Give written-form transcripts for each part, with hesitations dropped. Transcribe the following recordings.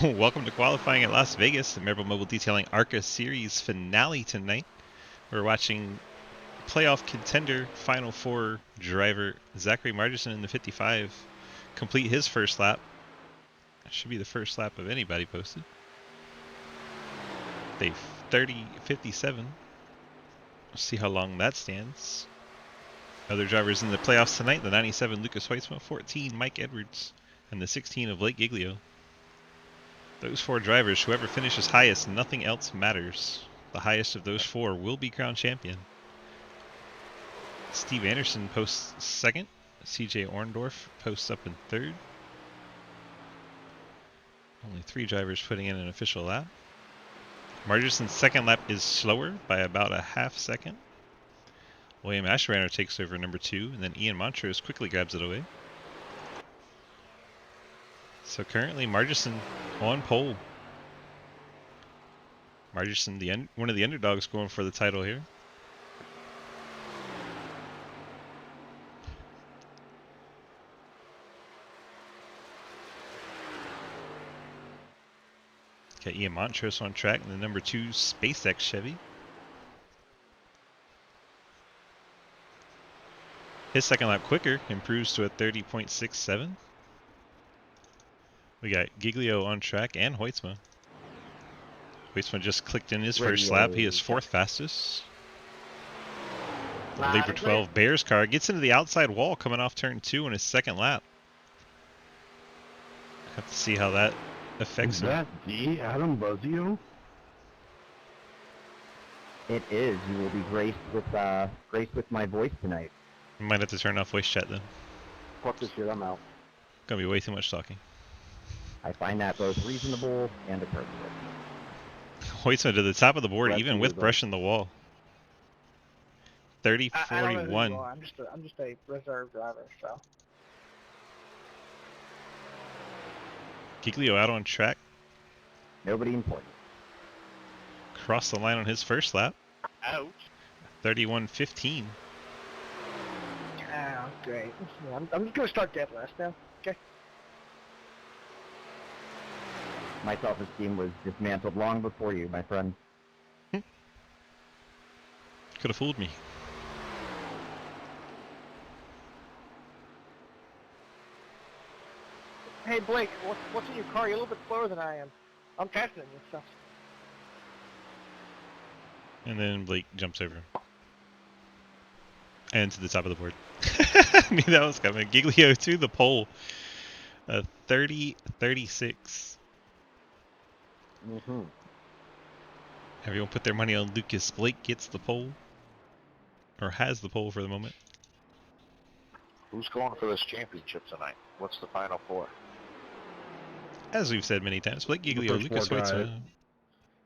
Welcome to qualifying at Las Vegas, the Marable Mobile Detailing ARCA Series finale tonight. We're watching playoff contender Final Four driver Zachary Margerson in the 55 complete his first lap. Should be the first lap of anybody posted. They 30:57. Let's see how long that stands. Other drivers in the playoffs tonight: the 97 Lucas Hoitzma, 14 Mike Edwards, and the 16 of Blake Giglio. Those four drivers, whoever finishes highest, nothing else matters. The highest of those four will be crowned champion. Steve Anderson posts second. CJ Orndorff posts up in third. Only three drivers putting in an official lap. Margerson's second lap is slower by about a half second. William Ashraner takes over number 2, and then Ian Montrose quickly grabs it away. So currently Margerson on pole. Margerson, one of the underdogs, going for the title here. Got Ian Montrose on track in the number 2 SpaceX Chevy. His second lap quicker improves to a 30.67. We got Giglio on track and Hoitzma. Hoitzma just clicked in his first lap. He is fourth fastest. The Labor 12 Bears car gets into the outside wall coming off turn 2 in his second lap. Have to see how that affects him. Is that the Adam Buzzio? It is. You will be graced with my voice tonight. We might have to turn off voice chat then. Fuck this shit, I'm out. Gonna be way too much talking. I find that both reasonable and appropriate. Hoitzma to the top of the board, That's even with weird, brushing the wall. 30-41. I don't know who you are. I'm just a reserve driver, so. Giglio out on track. Nobody important. Crossed the line on his first lap. Ouch. 31:15. Oh, great. Yeah, I'm just gonna start dead last now. Okay. My self-esteem was dismantled long before you, my friend. Could have fooled me. Hey Blake, what's in your car? You're a little bit slower than I am. I'm faster than you, so. And then Blake jumps over him. And to the top of the board. I knew that was coming. Giglio to the pole. 30-36. Mm-hmm. Everyone put their money on Lucas. Blake gets the pole. Or has the pole for the moment. Who's going for this championship tonight? What's the final four? As we've said many times, Blake Giglio, Lucas four guys. Hoitzma,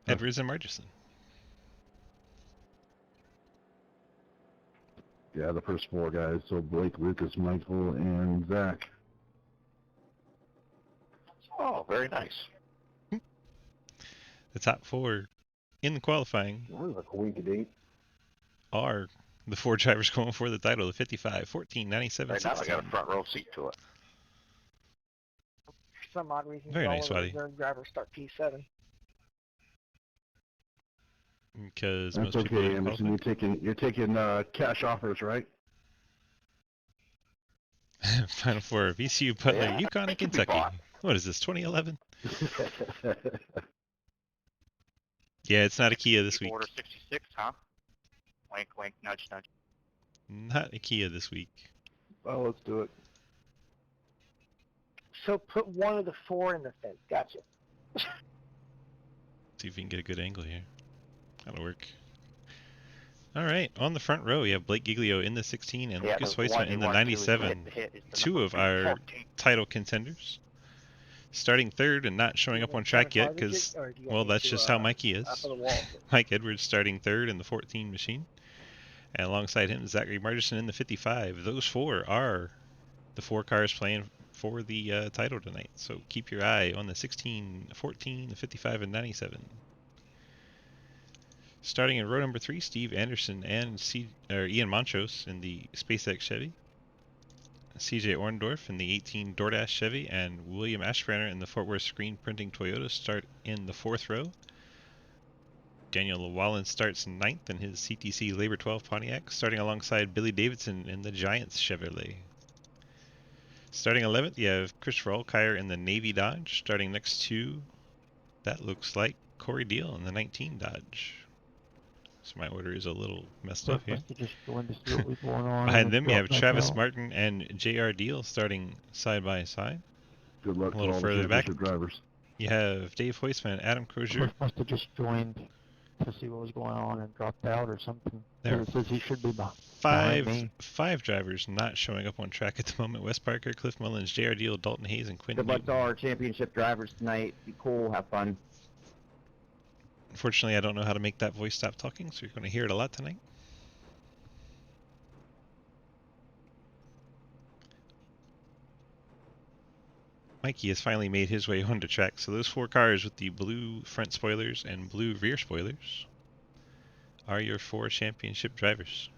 Edwards, and Margerson. Yeah, the first four guys. So Blake, Lucas, Michael, and Zach. Oh, very nice. The top four in the qualifying Like a week date. are the four drivers going for the title: the 55, 14, 97, Right now I 16. got a front row seat to it. For some odd reason, Very all nice, of the Waddy. reserve drivers start P7. Because That's most people okay, didn't Anderson. You're taking cash offers, right? Final four: VCU, Butler, Yeah, Yukon, and it can be Kentucky. bought. What is this, 2011? Yeah, it's not a Kia this week. Order 66, huh? Wink, wink, nudge, nudge. Not a Kia this week. Well, let's do it. So put one of the four in the fence. Gotcha. See if we can get a good angle here. That'll work. All right, on the front row, you have Blake Giglio in the 16 and Yeah, Lucas the Hoitzma one in you the want to is 97. hit is the Two number of our 14. title contenders. Starting third and not showing up on track yet because, well, that's just how Mikey is. Up on the wall. Mike Edwards starting third in the 14 machine. And alongside him, Zachary Margerson in the 55. Those four are the four cars playing for the title tonight. So keep your eye on the 16, 14, the 55, and 97. Starting in row number 3, Steve Anderson and Ian Montrose in the SpaceX Chevy. CJ Orndorff in the 18 DoorDash Chevy, and William Ashbrenner in the Fort Worth screen printing Toyota start in the 4th row. Daniel Llewellyn starts 9th in his CTC Labor 12 Pontiac, starting alongside Billy Davidson in the Giants Chevrolet. Starting 11th, you have Christopher Olkire in the Navy Dodge, starting next to, that looks like Corey Deal in the 19 Dodge. So my order is a little messed up here. Just going to see what was going on. Behind them, you have Travis Martin and J.R. Deal starting side by side. Good luck A to little all the further back, championship drivers. you have Dave Hoisman and Adam Crozier. Must have just joined to see what was going on and dropped out or something. There It says he should be behind me. five drivers not showing up on track at the moment. Wes Parker, Cliff Mullins, J.R. Deal, Dalton Hayes, and Quinn Good luck to Newton. all our championship drivers tonight. Be cool, have fun. Unfortunately, I don't know how to make that voice stop talking, so you're going to hear it a lot tonight. Mikey has finally made his way onto track. So those 4 cars with the blue front spoilers and blue rear spoilers are your 4 championship drivers.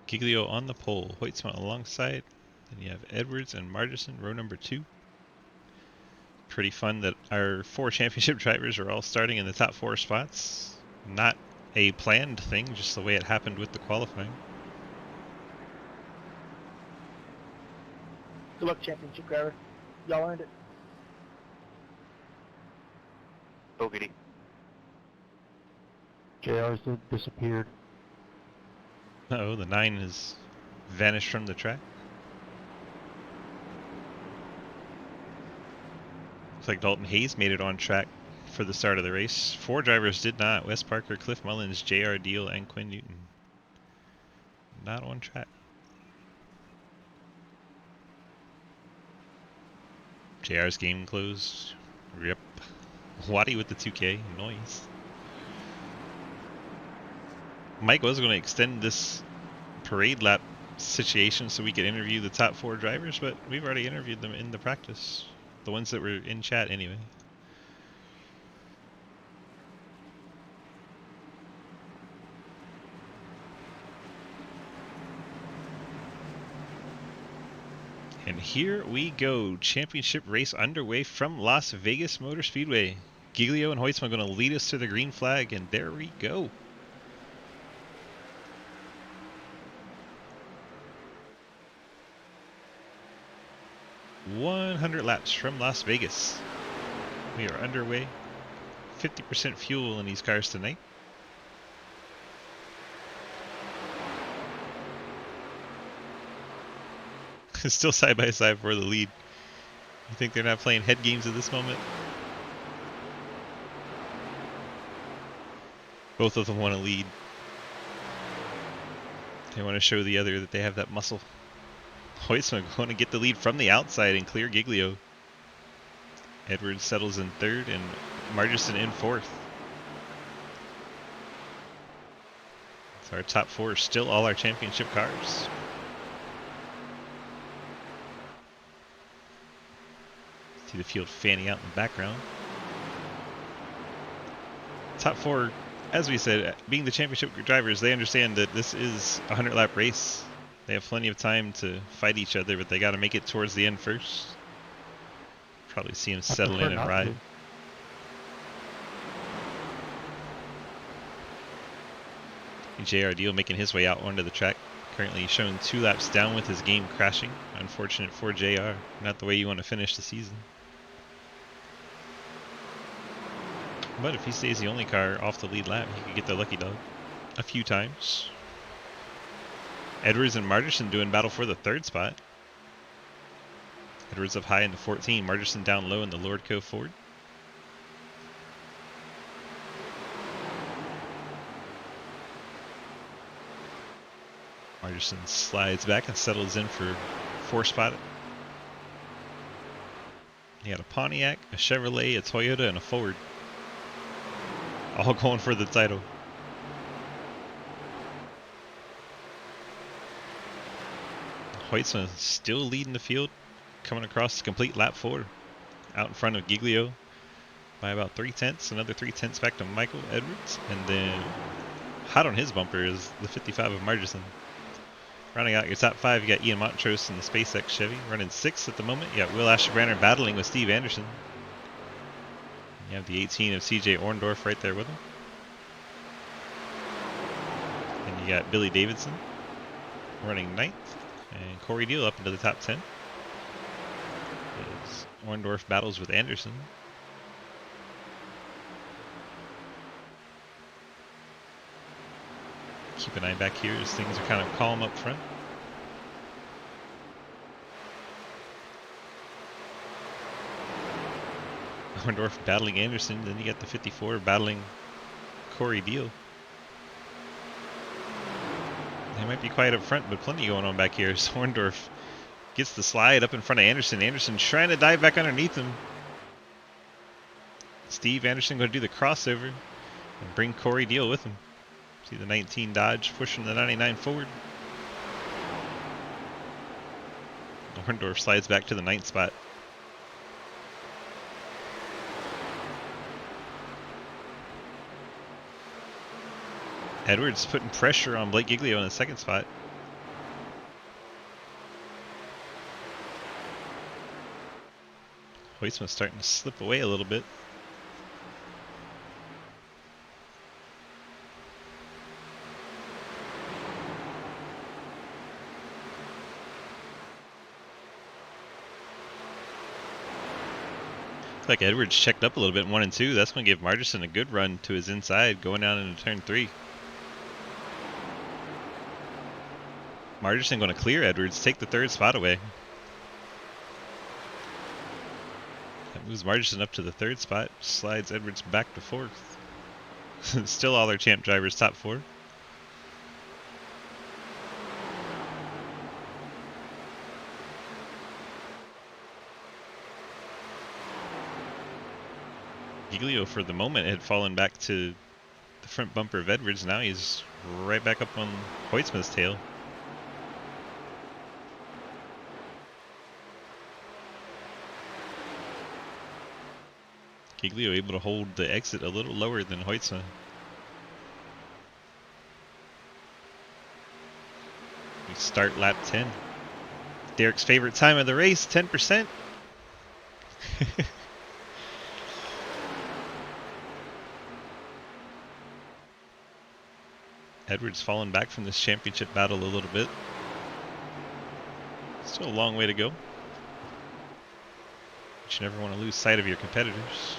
Giglio on the pole, Hoytsman alongside. Then you have Edwards and Margerson, row number 2. Pretty fun that our 4 championship drivers are all starting in the top 4 spots. Not a planned thing, just the way it happened with the qualifying. Good luck, championship driver. Y'all earned it. Boogity. JR's disappeared. Uh-oh, the 9 has vanished from the track. Looks like Dalton Hayes made it on track for the start of the race. 4 drivers did not. Wes Parker, Cliff Mullins, J.R. Deal, and Quinn Newton. Not on track. JR's game closed. Rip. Waddy with the 2K. Noise. Mike was going to extend this parade lap situation so we could interview the top 4 drivers, but we've already interviewed them in the practice. The ones that were in chat anyway. And here we go. Championship race underway from Las Vegas Motor Speedway. Giglio and Hoytsman are going to lead us to the green flag, and there we go. "100 laps from Las Vegas. We are underway. 50% fuel in these cars tonight. Still side by side for the lead. You think they're not playing head games at this moment? Both of them want to lead. They want to show the other that they have that muscle. Hoytsman going to get the lead from the outside and clear Giglio. Edwards settles in 3rd and Margerson in 4th. So our top 4 are still all our championship cars. See the field fanning out in the background. Top 4, as we said, being the championship drivers, they understand that this is a 100-lap race. They have plenty of time to fight each other, but they got to make it towards the end first. Probably see him settle in and ride. J.R. Deal making his way out onto the track. Currently showing 2 laps down with his game crashing. Unfortunate for JR. Not the way you want to finish the season. But if he stays the only car off the lead lap, he could get the lucky dog a few times. Edwards and Margerson doing battle for the 3rd spot. Edwards up high in the 14, Margerson down low in the Lordco Ford. Margerson slides back and settles in for 4th spot. He had a Pontiac, a Chevrolet, a Toyota, and a Ford. All going for the title. Hoytsman still leading the field, coming across the complete lap 4. Out in front of Giglio by about 3/10. Another 3/10 back to Michael Edwards. And then Hot on his bumper is the 55 of Margison. Rounding out your top 5, you got Ian Montrose in the SpaceX Chevy. Running 6th at the moment, you got Will Asherbranner battling with Steve Anderson. You have the 18 of CJ Orndorff right there with him. And you got Billy Davidson running 9th. And Corey Deal up into the top 10. As Orndorff battles with Anderson. Keep an eye back here as things are kind of calm up front. Orndorff battling Anderson, then you got the 54 battling Corey Deal. They might be quiet up front, but plenty going on back here. So Orndorff gets the slide up in front of Anderson. Anderson trying to dive back underneath him. Steve Anderson going to do the crossover and bring Corey Deal with him. See the 19 Dodge pushing the 99 forward. Orndorff slides back to the 9th spot. Edwards putting pressure on Blake Giglio in the 2nd spot. Hoytsman's starting to slip away a little bit. Looks like Edwards checked up a little bit in 1 and 2. That's going to give Margison a good run to his inside going down into turn 3. Margison going to clear Edwards, take the 3rd spot away. That moves Margison up to the 3rd spot, slides Edwards back to 4th. Still all our champ drivers top 4. Giglio for the moment had fallen back to the front bumper of Edwards. Now he's right back up on Hoytsman's tail. Giglio able to hold the exit a little lower than Hoytsman. We start lap 10. Derek's favorite time of the race, 10%. Edwards falling back from this championship battle a little bit. Still a long way to go. But you never want to lose sight of your competitors.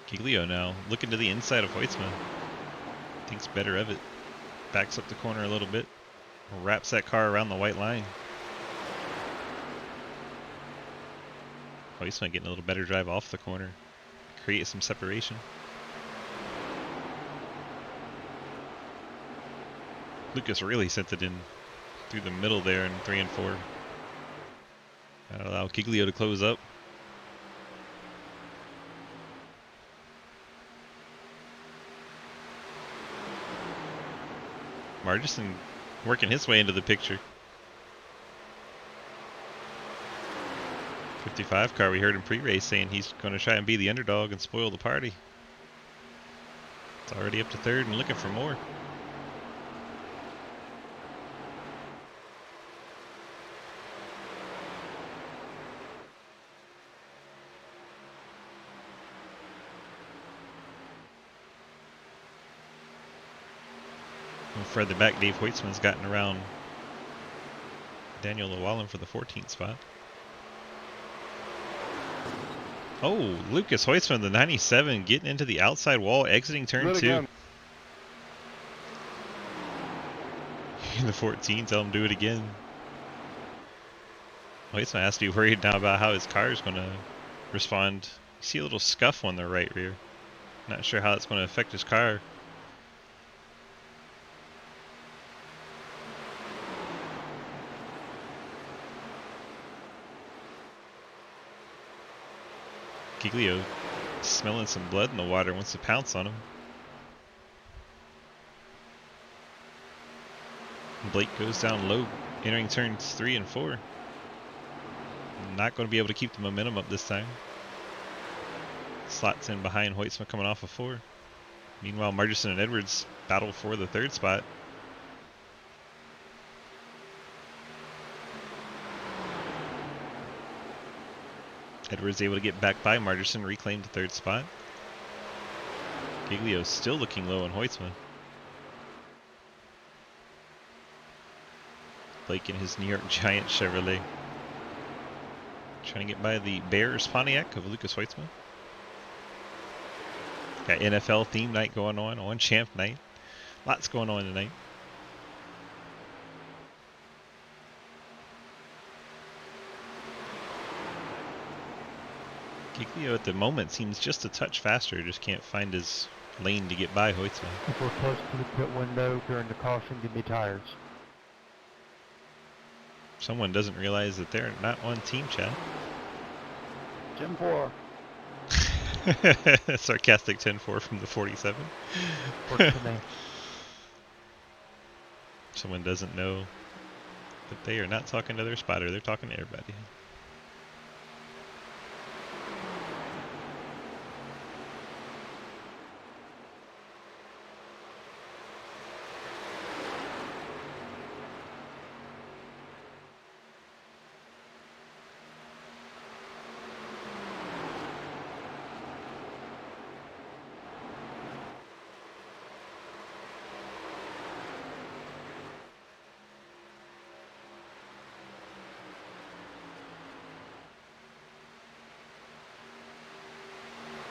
Giglio now looking to the inside of Hoytsman. Thinks better of it. Backs up the corner a little bit. Wraps that car around the white line. Hoytsman getting a little better drive off the corner. Create some separation. Lucas really sent it in through the middle there in 3 and 4. That'll allow Giglio to close up. Margison working his way into the picture. 55 car, we heard in pre-race saying he's going to try and be the underdog and spoil the party. It's already up to 3rd and looking for more. Further back, Dave Hoytsman's gotten around Daniel Llewellyn for the 14th spot. Oh, Lucas Hoytsman, the 97, getting into the outside wall, exiting turn 2. The 14, tell him do it again. Hoytsman has to be worried now about how his car is going to respond. You see a little scuff on the right rear. Not sure how it's going to affect his car. Giglio smelling some blood in the water, wants to pounce on him. Blake goes down low, entering turns 3 and 4. Not going to be able to keep the momentum up this time. Slots in behind Hoytsma coming off of 4. Meanwhile, Margerson and Edwards battle for the 3rd spot. Edwards able to get back by Margerson, reclaimed the 3rd spot. Giglio still looking low on Hoytsma. Blake in his New York Giant Chevrolet. Trying to get by the Bears Pontiac of Lucas Hoytsma. Got NFL theme night going on champ night. Lots going on tonight. Giglio at the moment seems just a touch faster, just can't find his lane to get by Hoytsma. If we're close to the pit window during the caution, give me tires. Someone doesn't realize that they're not on team chat. Jim 4. Sarcastic 10-4 from the 47. Works for me. Someone doesn't know that they are not talking to their spotter, they're talking to everybody.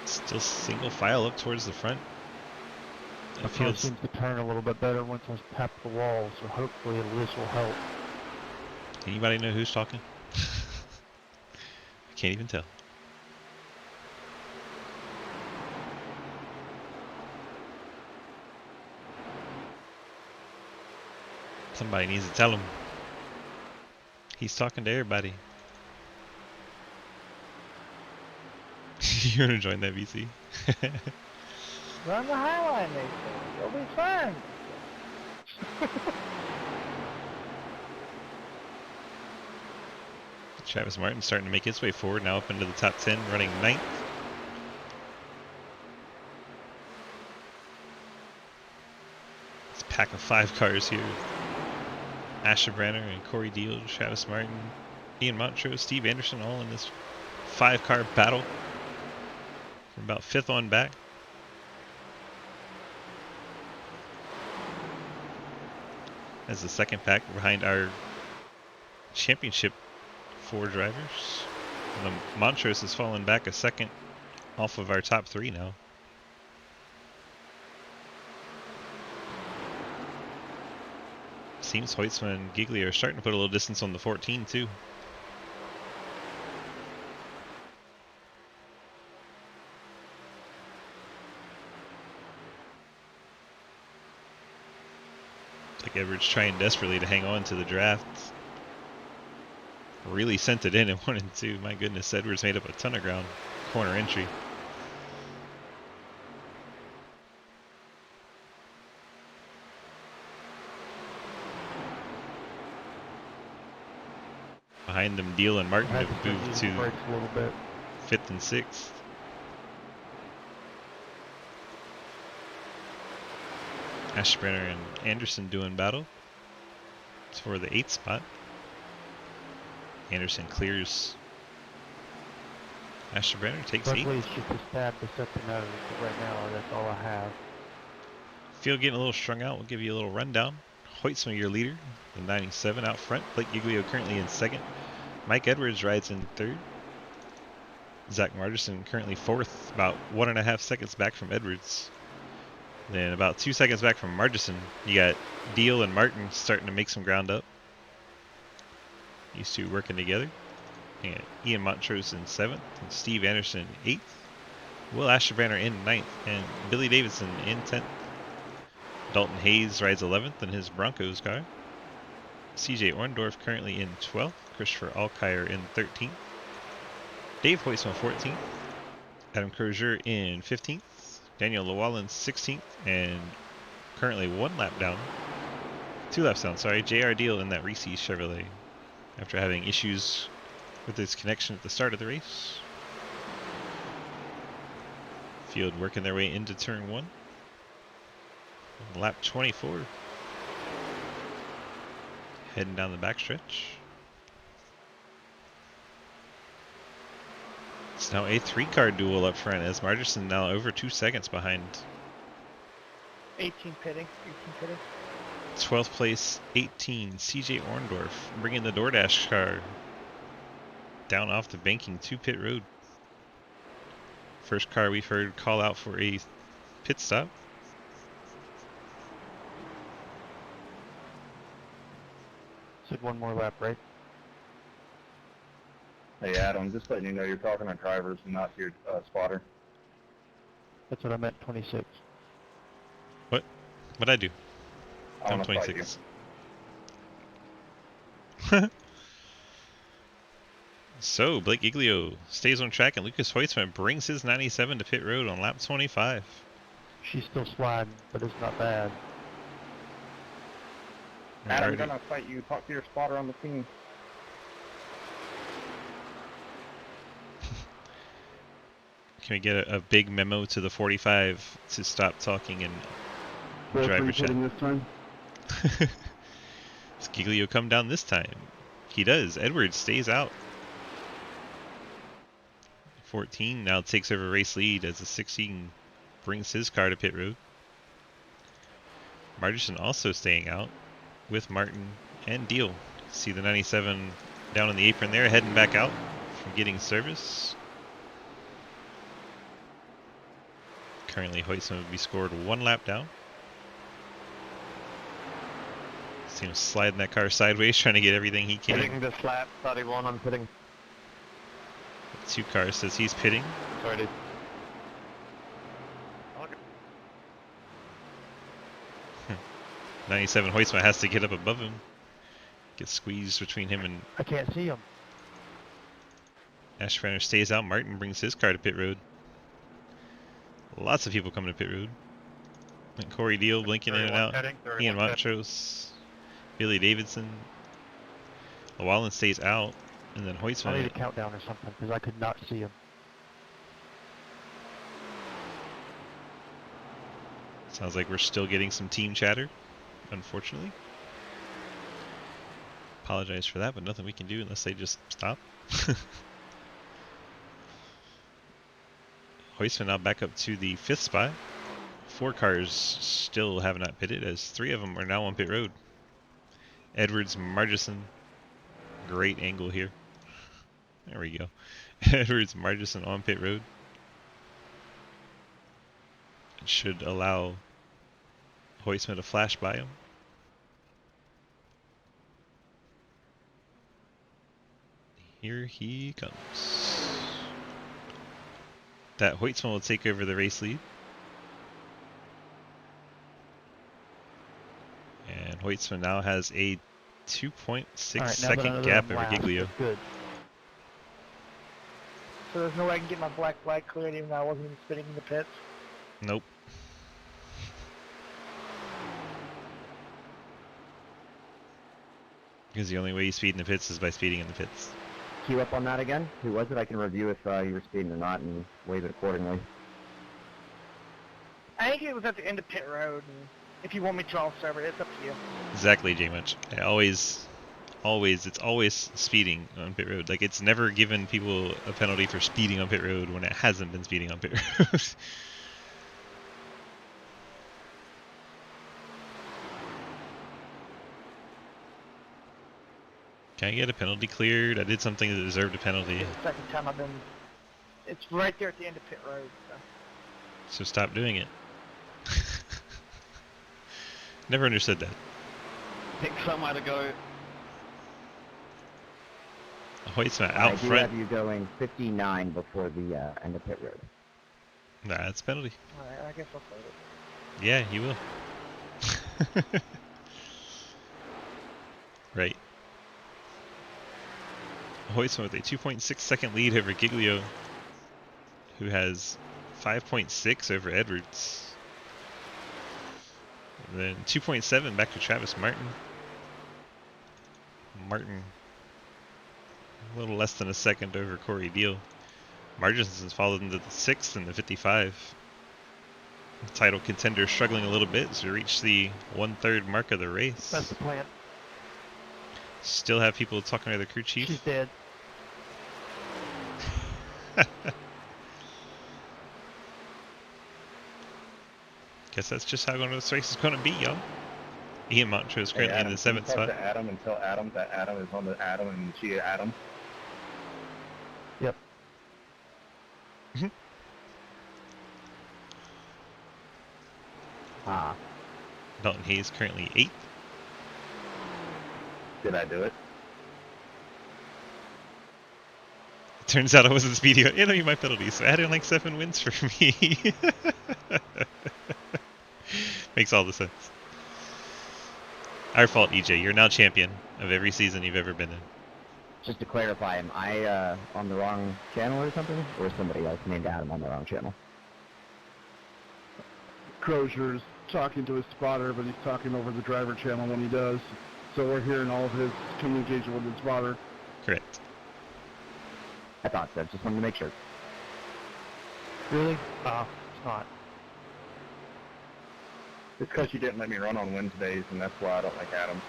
Still single file up towards the front. The car seems to turn a little bit better once I tap the wall, so hopefully this will help. Anybody know who's talking? I can't even tell. Somebody needs to tell him. He's talking to everybody. You want to join that VC? Run the highline, they say. You'll be fine. Travis Martin starting to make his way forward, now up into the top 10, running 9th. It's a pack of 5 cars here. Asherbranner and Corey Deal, Travis Martin, Ian Montrose, Steve Anderson, all in this 5-car battle. From about 5th on back. As the second pack behind our championship 4 drivers. And the Montrose has fallen back a second off of our top 3 now. Seems Hoytsma and Giglio are starting to put a little distance on the 14 too. Like Edwards trying desperately to hang on to the draft. Really sent it in 1 and 2. My goodness, Edwards made up a ton of ground. Corner entry. Behind them, Deal and Martin have moved to 5th and 6th. Ashbrenner and Anderson doing battle. It's for the 8th spot. Anderson clears. Ashbrenner takes 8th. Luckily, it's just a stab to set the nose, but right now that's all I have. Field getting a little strung out. We'll give you a little rundown. Hoytsma, your leader, the 97 out front. Blake Giglio currently in 2nd. Mike Edwards rides in 3rd. Zach Margerson currently 4th, about 1.5 seconds back from Edwards. Then about 2 seconds back from Margerson, you got Deal and Martin starting to make some ground up. These two working together. And Ian Montrose in 7th, and Steve Anderson 8th. Will Asherbranner in 9th, and Billy Davidson in 10th. Dalton Hayes rides 11th in his Broncos car. CJ Orndorff currently in 12th. Christopher Alkire in 13th. Dave Hoytsma 14th. Adam Crozier in 15th. Daniel Llewellyn 16th, and currently 1 lap down. 2 laps down, sorry. JR Deal in that Reese Chevrolet. After having issues with his connection at the start of the race. Field working their way into turn 1. Lap 24. Heading down the backstretch. It's now a 3-car duel up front as Margerson now over 2 seconds behind. 18 pitting. 12th place, 18, CJ Orndorff, bringing the DoorDash car down off the banking to pit road. First car we've heard call out for a pit stop. Said one more lap, right? Hey Adam, just letting you know you're talking to drivers and not to your spotter. That's what I meant, 26. What'd I do? I I'm want to fight you. 26. So, Blake Giglio stays on track and Lucas Hoytsman brings his 97 to pit road on lap 25. She's still sliding, but it's not bad. Adam, gonna fight you. Talk to your spotter on the team. Can we get a big memo to the 45 to stop talking and driver chat? This time? Does Giglio come down this time? He does. Edwards stays out. 14 now takes over race lead as the 16 brings his car to pit road. Margerson also staying out with Martin and Deal. See the 97 down on the apron there, heading back out from getting service. Currently, Hoytsman would be scored 1 lap down. See him sliding that car sideways, trying to get everything he can. Pitting this lap, 31, I'm pitting. 2 cars says he's pitting. Sorry, dude. 97 Hoytsman has to get up above him. Gets squeezed between him and I can't see him. Ashfrenner stays out. Martin brings his car to pit road. Lots of people coming to pit road. And Corey Deal blinking in and out. Ian Montrose. Billy Davidson. Llewellyn stays out. And then I need a Hoytsman. countdown or something, because I could not see him. Sounds like we're still getting some team chatter, unfortunately. Apologize for that, but nothing we can do unless they just stop. Hoytsman now back up to the 5th spot. 4 cars still have not pitted, as 3 of them are now on pit road. Edwards, Margerson. Great angle here. There we go. Edwards, Margerson on pit road. It should allow Hoytsman to flash by him. Here he comes. That Hoytsman will take over the race lead. And Hoytsman now has a 2.6 second gap over Giglio. Good. So there's no way I can get my black flag cleared even though I wasn't even spinning in the pits. Nope. Because the only way you speed in the pits is by speeding in the pits. Queue up on that again? Who was it? I can review if you were speeding or not and waive it accordingly. I think it was at the end of pit road, and if you want me to, I'll serve it. It's up to you. Exactly, J-Much. It's always speeding on pit road. Like, it's never given people a penalty for speeding on pit road when it hasn't been speeding on pit road. Can I get a penalty cleared? I did something that deserved a penalty. It's the second time I've been... It's right there at the end of pit road, so... So stop doing it. Never understood that. Pick somewhere to go. Hoytsman out I do front. have you going 59 before the end of pit road. Nah, that's a penalty. Alright, I guess I'll serve it. Yeah, you will. Right. Hoytsman with a 2.6 second lead over Giglio, who has 5.6 over Edwards. And then 2.7 back to Travis Martin. Martin A little less than a second over Corey Deal. Marginson's followed into the 6th and the 55. Title contender struggling a little bit as we reach the 1/3 mark of the race. That's the plan. Still have people talking to the crew chief. She's dead. Guess that's just how this race is going to be, y'all. Ian Montrose is currently in the 7th spot. To Adam and tell Adam that Adam is on the Adam and she Adam. Yep. Ah. Dalton Hayes currently 8th. Did I do it? Turns out I wasn't speedy. You know, my penalties. So adding like 7 wins for me. Makes all the sense. Our fault, EJ. You're now champion of every season you've ever been in. Just to clarify, am I on the wrong channel or something? Or is somebody else named Adam on the wrong channel? Crozier's talking to his spotter, but he's talking over the driver channel when he does. So we're hearing all of his communication with his spotter. Correct. I thought so. Just wanted to make sure. Really? It's not. It's because you didn't let me run on Wednesdays, and that's why I don't like Adam.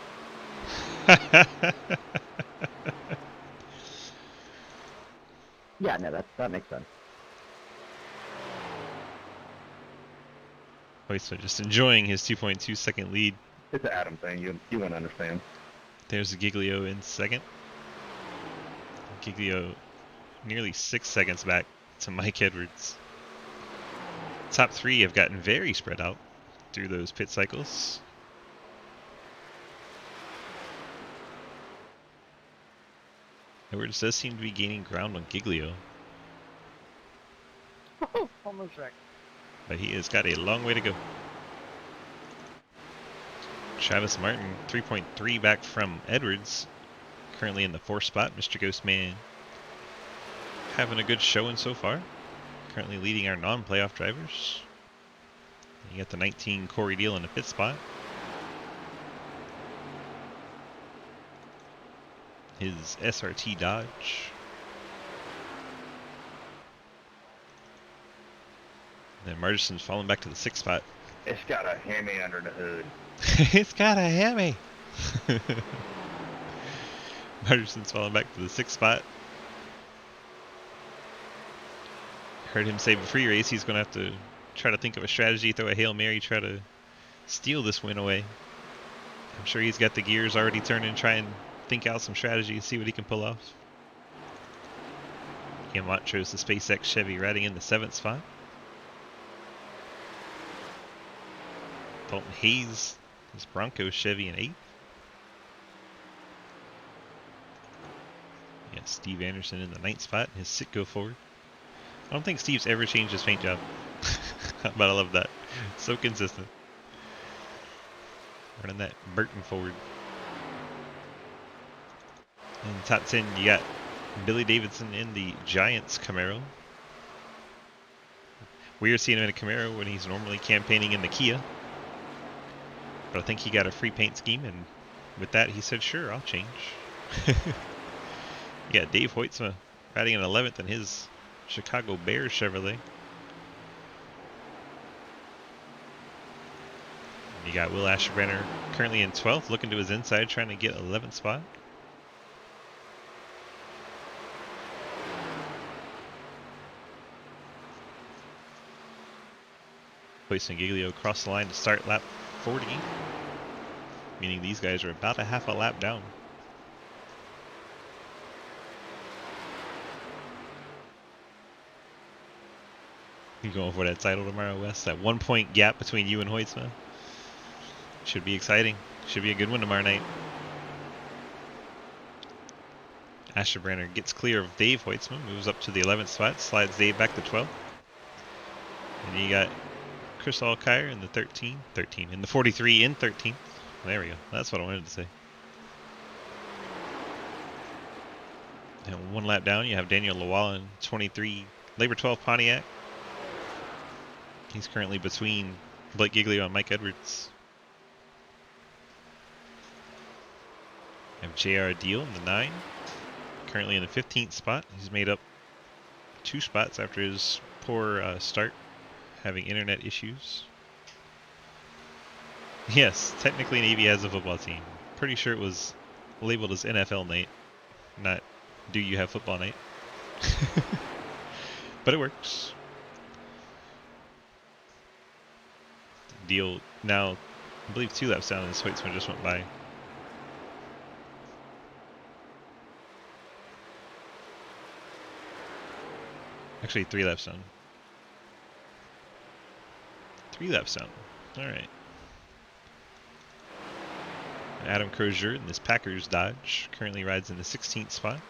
Yeah, no, that makes sense. So just enjoying his 2.2 second lead. It's an Adam thing. You wouldn't understand. There's Giglio in 2nd. Giglio nearly 6 seconds back to Mike Edwards. Top 3 have gotten very spread out through those pit cycles. Edwards does seem to be gaining ground on Giglio, Almost wrecked. but he has got a long way to go. Travis Martin, 3.3 back from Edwards, currently in the 4th spot. Mr. Ghostman having a good showing so far, currently leading our non-playoff drivers. You got the 19 Corey Deal in the pit spot. His SRT Dodge. And then Margison's falling back to the 6th spot. It's got a Hemi under the hood. It's got a Hemi. Margison's falling back to the 6th spot. Heard him say before race he's going to have to try to think of a strategy, throw a Hail Mary, try to steal this win away. I'm sure he's got the gears already turning, try and think out some strategy, see what he can pull off. Ian Montrose, the SpaceX Chevy, riding in the 7th spot. Dalton Hayes, his Bronco Chevy in 8th. Yeah, Steve Anderson in the 9th spot, his Sitco Ford. I don't think Steve's ever changed his paint job, but I love that. So consistent. Running that Burton Ford. In the top 10, you got Billy Davidson in the Giants Camaro. Weird seeing him in a Camaro when he's normally campaigning in the Kia. But I think he got a free paint scheme, and with that, he said, sure, I'll change. You got Dave Hoytsma riding in 11th in his Chicago Bears Chevrolet. You got Will Asherbrenner currently in 12th, looking to his inside, trying to get 11th spot. Hoyts and Giglio across the line to start lap 40, meaning these guys are about a half a lap down. You going for that title tomorrow, Wes? That 1 point gap between you and Hoytsma? Should be exciting. Should be a good one tomorrow night. Asherbrenner gets clear of Dave Hoytsma, moves up to the 11th spot, slides Dave back to 12th. And you got Chris Alkire in the 13, in the 43 in 13th. There we go. That's what I wanted to say. And 1 lap down, you have Daniel Lawala in 23, Labor 12 Pontiac. He's currently between Blake Giglio and Mike Edwards. You have JR Deal in the 9, currently in the 15th spot. He's made up 2 spots after his poor start, having internet issues. Yes, technically Navy has a football team. Pretty sure it was labeled as NFL night, not do you have football night. But it works. Deal now, I believe 2 laps down and Schweitzman just went by. Actually, 3 laps down. 3 laps down. Alright. Adam Crozier in this Packers Dodge currently rides in the 16th spot.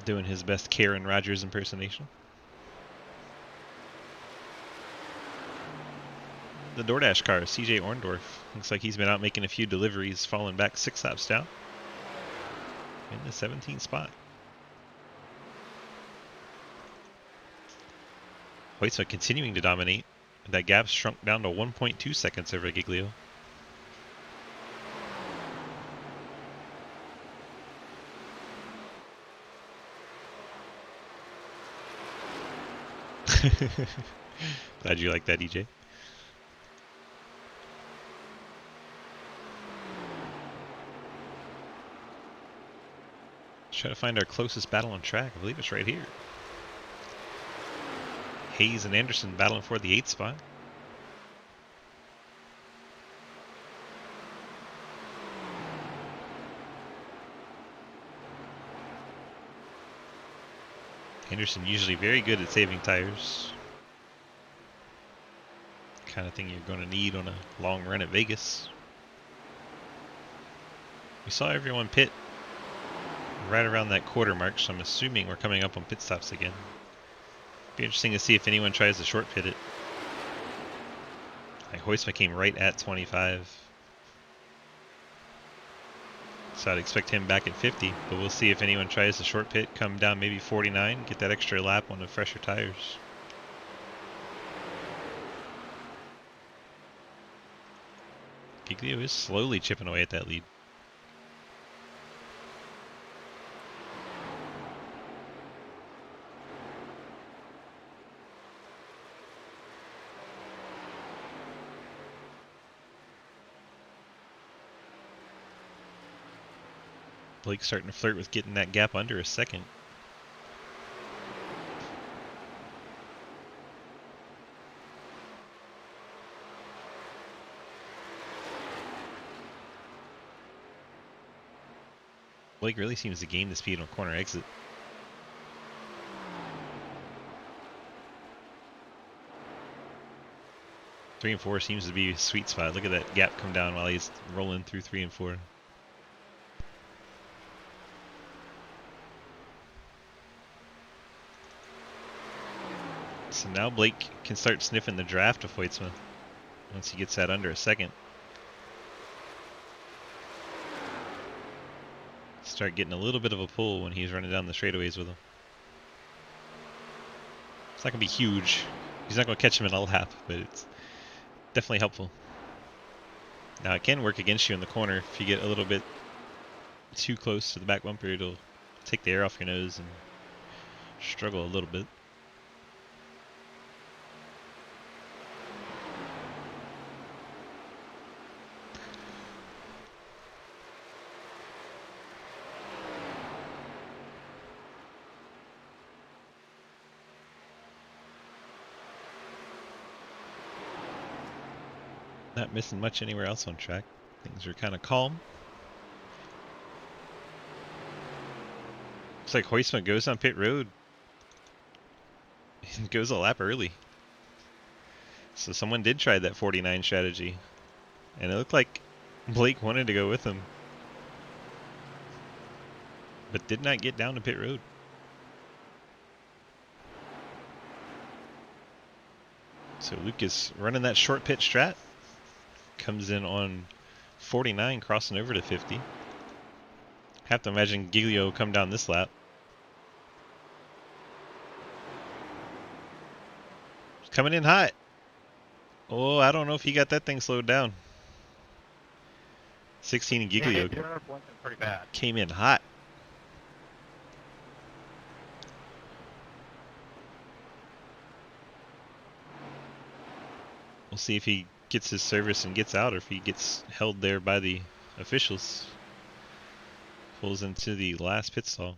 Doing his best Karen Rodgers impersonation. The DoorDash car, CJ Orndorff. Looks like he's been out making a few deliveries, falling back 6 laps down. In the 17th spot. Hoytsma continuing to dominate. That gap shrunk down to 1.2 seconds over Giglio. Glad you like that, EJ. Let's try to find our closest battle on track. I believe it's right here. Hayes and Anderson battling for the 8th spot. Anderson usually very good at saving tires. Kind of thing you're going to need on a long run at Vegas. We saw everyone pit right around that quarter mark, so I'm assuming we're coming up on pit stops again. Be interesting to see if anyone tries to short pit it. Like Hoytsma came right at 25. So I'd expect him back at 50, but we'll see if anyone tries to short pit, come down maybe 49, get that extra lap on the fresher tires. Giglio is slowly chipping away at that lead. Blake's starting to flirt with getting that gap under a second. Blake really seems to gain the speed on corner exit. Three and 4 seems to be a sweet spot. Look at that gap come down while he's rolling through 3 and 4. So now Blake can start sniffing the draft of Hoytsma once he gets that under a second. Start getting a little bit of a pull when he's running down the straightaways with him. It's not going to be huge. He's not going to catch him in a lap, but it's definitely helpful. Now it can work against you in the corner. If you get a little bit too close to the back bumper, it'll take the air off your nose and struggle a little bit. Not missing much anywhere else on track. Things are kind of calm. Looks like Hoytsma goes on pit road and goes a lap early. So someone did try that 49 strategy. And it looked like Blake wanted to go with him, but did not get down to pit road. So Lucas running that short pit strat. Comes in on 49, crossing over to 50. Have to imagine Giglio come down this lap. Coming in hot. Oh, I don't know if he got that thing slowed down. 16 and Yeah, Giglio Europe went pretty bad. came in hot. We'll see if he gets his service and gets out, or if he gets held there by the officials. Pulls into the last pit stall.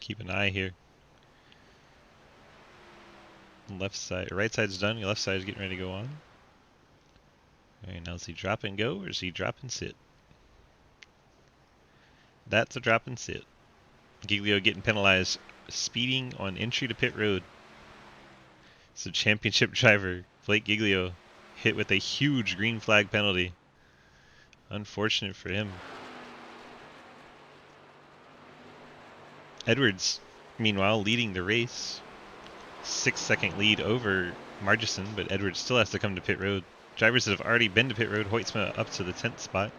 Keep an eye here. Left side, right side's done. Left side's getting ready to go on. Alright, now is he drop and go, or is he drop and sit? That's a drop and sit. Giglio getting penalized, speeding on entry to pit road. So championship driver Blake Giglio hit with a huge green flag penalty. Unfortunate for him. Edwards, meanwhile, leading the race. 6-second lead over Margison, but Edwards still has to come to pit road. Drivers that have already been to pit road, Hoytsma up to the 10th spot.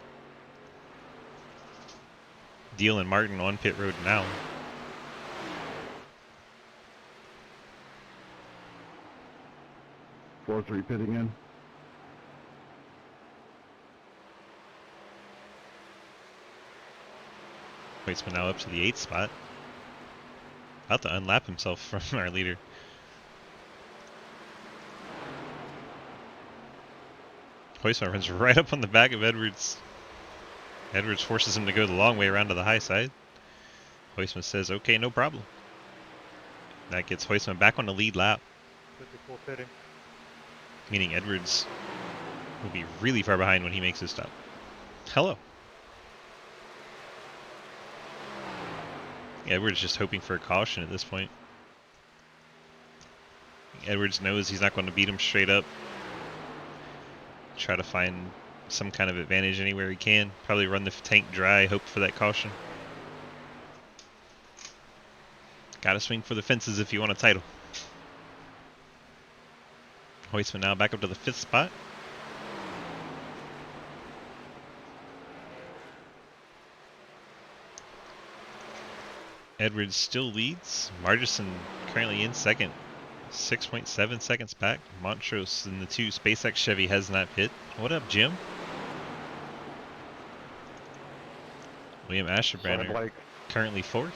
Deal and Martin on pit road now. Four, three pitting in. Hoytsma now up to the 8th spot. About to unlap himself from our leader. Hoytsma runs right up on the back of Edwards. Edwards forces him to go the long way around to the high side. Hoytsma says, okay, no problem. That gets Hoytsma back on the lead lap. Physical fitting. Meaning Edwards will be really far behind when he makes his stop. Hello. Edwards just hoping for a caution at this point. Edwards knows he's not going to beat him straight up. Try to find some kind of advantage anywhere he can. Probably run the tank dry, hope for that caution. Gotta swing for the fences if you want a title. Hoytsma now back up to the 5th spot. Edwards still leads. Margison currently in 2nd. 6.7 seconds back. Montrose in the 2 SpaceX Chevy has not pit. What up, Jim? William Asherbrander currently 4th.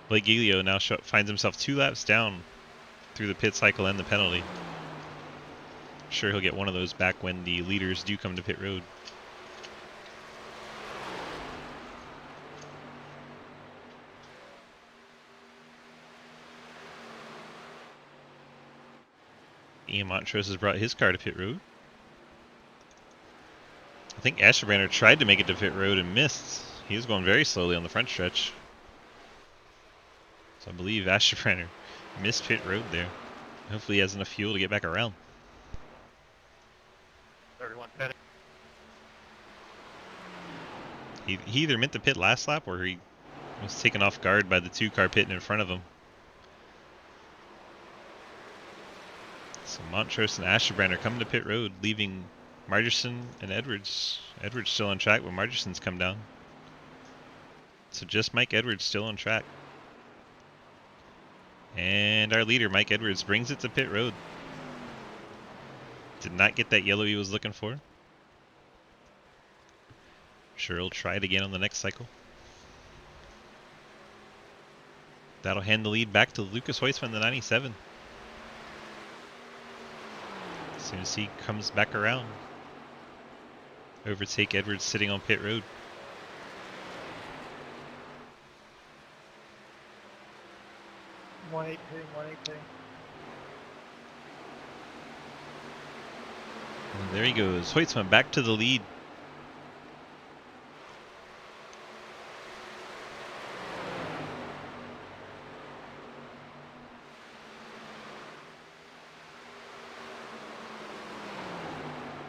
Blake Giglio now finds himself 2 laps down through the pit cycle and the penalty. Sure, he'll get one of those back when the leaders do come to pit road. Ian Montrose has brought his car to pit road. I think Asherbrander tried to make it to pit road and missed. He was going very slowly on the front stretch. So I believe Asherbrander missed pit road there. Hopefully he has enough fuel to get back around. Everyone pitting. He either meant to pit last lap or he was taken off guard by the 2 car pitting in front of him. So Montrose and Asherbrander coming to pit road, leaving Margison and Edwards. Edwards still on track, but Margison's come down. So just Mike Edwards still on track. And our leader, Mike Edwards, brings it to pit road. Did not get that yellow he was looking for. Sure, he'll try it again on the next cycle. That'll hand the lead back to Lucas Hoytsma in the 97. As soon as he comes back around. Overtake Edwards sitting on pit road. One eight pitting. And there he goes. Hoytsma back to the lead.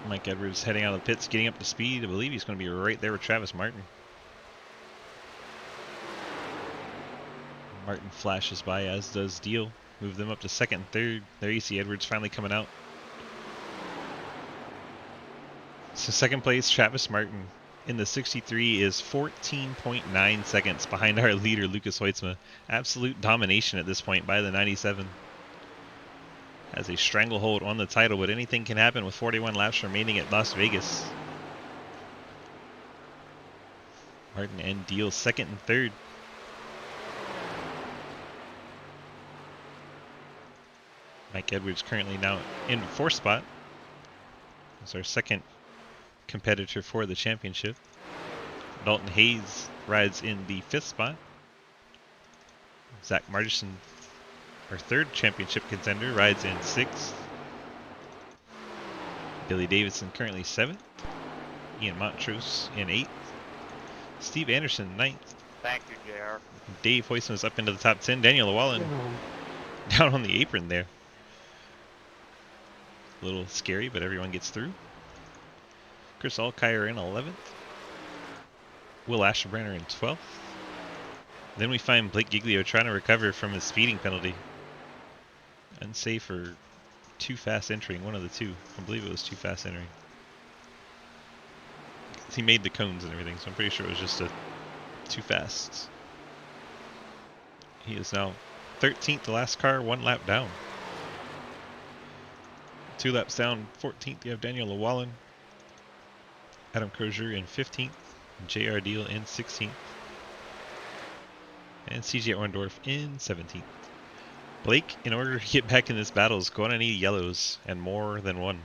Mike Edwards heading out of the pits, getting up to speed. I believe he's going to be right there with Travis Martin. Martin flashes by, as does Deal. Move them up to 2nd and 3rd. There you see Edwards finally coming out. So 2nd place, Travis Martin in the 63 is 14.9 seconds behind our leader, Lucas Hoytsma. Absolute domination at this point by the 97. has a stranglehold on the title, but anything can happen with 41 laps remaining at Las Vegas. Martin and Deal second and third. Mike Edwards currently now in fourth spot. That's our second competitor for the championship. Dalton Hayes rides in the fifth spot. Zach Martinson, our third championship contender, rides in sixth. Billy Davidson currently seventh. Ian Montrose in eighth. Steve Anderson ninth. Thank you, JR. Dave Hoisman is up into the top 10. Daniel Llewellyn down on the apron there. A little scary, but everyone gets through. Chris Alkire in 11th. Will Asherbrenner in 12th. Then we find Blake Giglio trying to recover from his speeding penalty. Unsafe or too fast entering, one of the two. I believe it was too fast entering. He made the cones and everything, so I'm pretty sure it was just a too fast. He is now 13th, the last car, 1 lap down. 2 laps down, 14th, you have Daniel Llewellyn. Adam Crozier in 15th. J.R. Deal in 16th. And C.J. Orndorff in 17th. Blake, in order to get back in this battle, is going to need yellows, and more than one.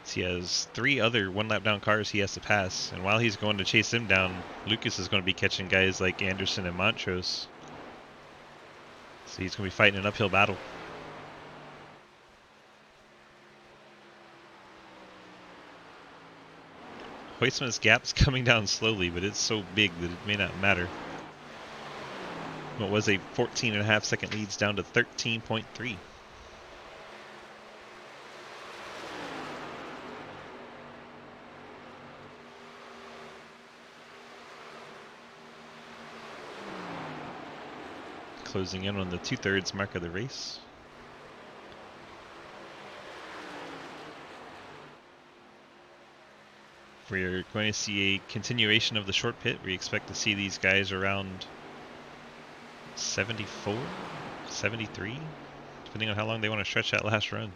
He has 3 other 1 lap down cars he has to pass, and while he's going to chase them down, Lucas is going to be catching guys like Anderson and Montrose. So he's going to be fighting an uphill battle. Hoisman's gap's coming down slowly, but it's so big that it may not matter. What was a 14.5 second leads down to 13.3. Closing in on the 2/3 mark of the race. We're going to see a continuation of the short pit. We expect to see these guys around 74, 73, depending on how long they want to stretch that last run.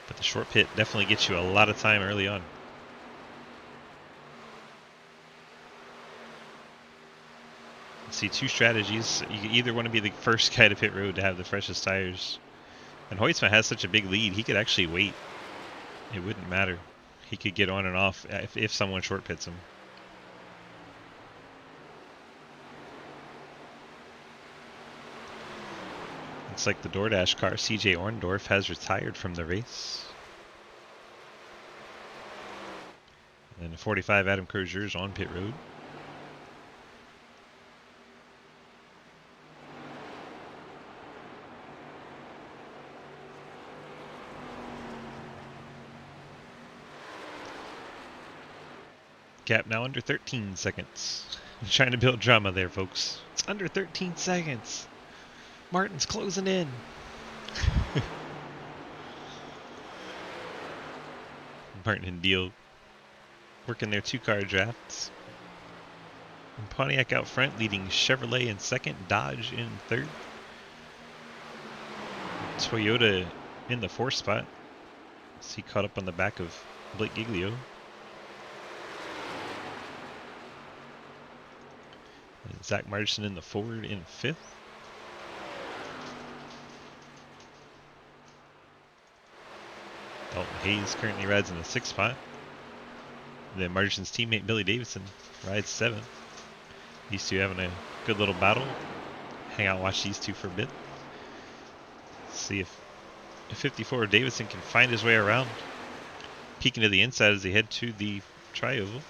But the short pit definitely gets you a lot of time early on. See 2 strategies. You either want to be the first guy to pit road to have the freshest tires. And Hoisman has such a big lead, he could actually wait. It wouldn't matter. He could get on and off if someone short pits him. Looks like the DoorDash car, CJ Orndorff, has retired from the race. And the 45 Adam Crozier is on pit road. Gap now under 13 seconds. I'm trying to build drama there, folks. It's under 13 seconds. Martin's closing in. Martin and Deal working their 2-car drafts. And Pontiac out front, leading Chevrolet in second, Dodge in third. Toyota in the 4th spot. He caught up on the back of Blake Giglio. And Zach Martinson in the Ford in 5th. Dalton Hayes currently rides in the 6th spot. Then Martinson's teammate Billy Davidson rides 7th. These two having a good little battle. Hang out and watch these two for a bit. See if 54 Davidson can find his way around. Peeking to the inside as they head to the tri-oval.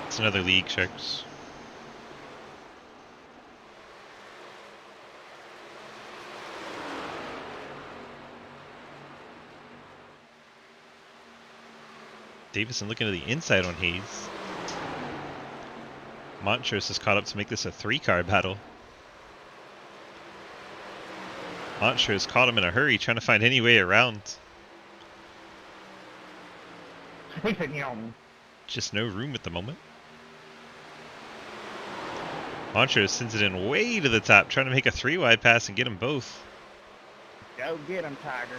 It's another league, Sharks. Davison looking to the inside on Hayes. Montrose is caught up to make this a 3-car battle. Montrose caught him in a hurry, trying to find any way around. Just no room at the moment. Montrose sends it in way to the top, trying to make a 3-wide pass and get them both. Go get him, Tiger.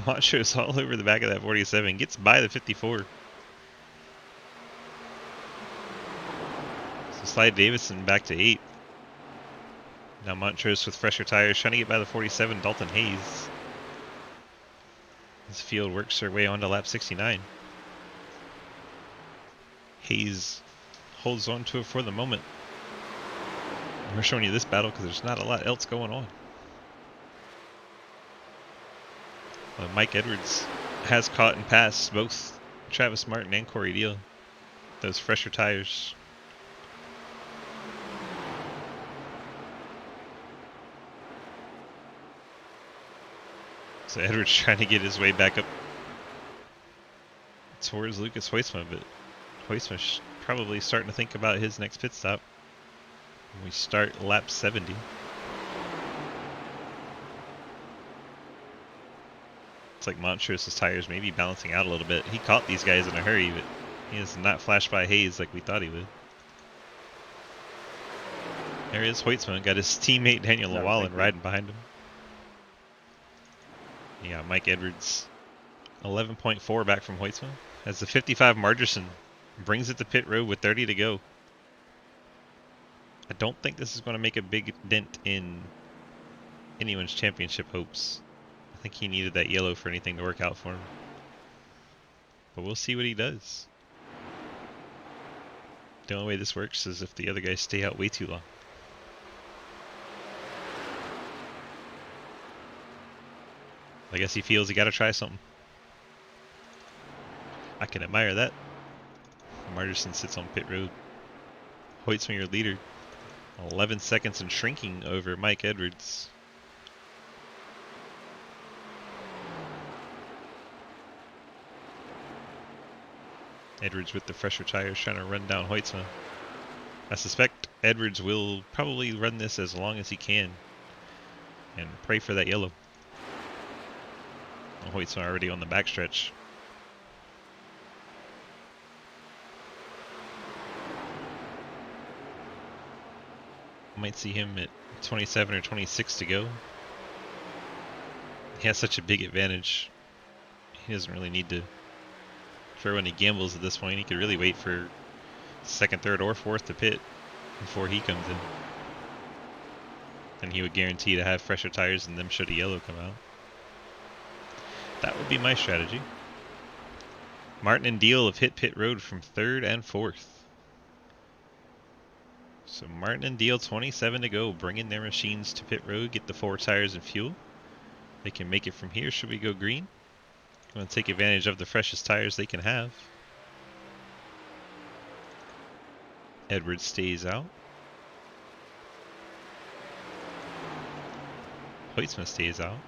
Montrose all over the back of that 47, gets by the 54. So Slide Davison back to 8. Now Montrose with fresher tires, trying to get by the 47, Dalton Hayes. This field works their way onto lap 69. Hayes holds on to it for the moment. We're showing you this battle because there's not a lot else going on. Mike Edwards has caught and passed both Travis Martin and Corey Deal. Those fresher tires. So Edwards trying to get his way back up towards Lucas Hoisma, but Hoisma's probably starting to think about his next pit stop. We start lap 70. It's like Montrose's tires may be balancing out a little bit. He caught these guys in a hurry, but he has not flashed by Hayes like we thought he would. There is Hoytsman, got his teammate Daniel Llewellyn riding behind him. Yeah, Mike Edwards, 11.4 back from Hoytsman. As the 55 Margerson brings it to pit road with 30 to go. I don't think this is going to make a big dent in anyone's championship hopes. I think he needed that yellow for anything to work out for him. But we'll see what he does. The only way this works is if the other guys stay out way too long. I guess he feels he got to try something. I can admire that. Margerson sits on pit road. Hoytsman, your leader. 11 seconds and shrinking over Mike Edwards. Edwards with the fresher tires trying to run down Hoytsma. I suspect Edwards will probably run this as long as he can and pray for that yellow. Hoytsma already on the backstretch. Might see him at 27 or 26 to go. He has such a big advantage. He doesn't really need to throw any gambles at this point. He could really wait for second, third, or fourth to pit before he comes in. And he would guarantee to have fresher tires and them should a yellow come out. That would be my strategy. Martin and Deal have hit pit road from third and fourth. So Martin and Deal, 27 to go, bringing their machines to pit road, get the 4 tires and fuel. They can make it from here. Should we go green? Going to take advantage of the freshest tires they can have. Edwards stays out. Hoytsma stays out.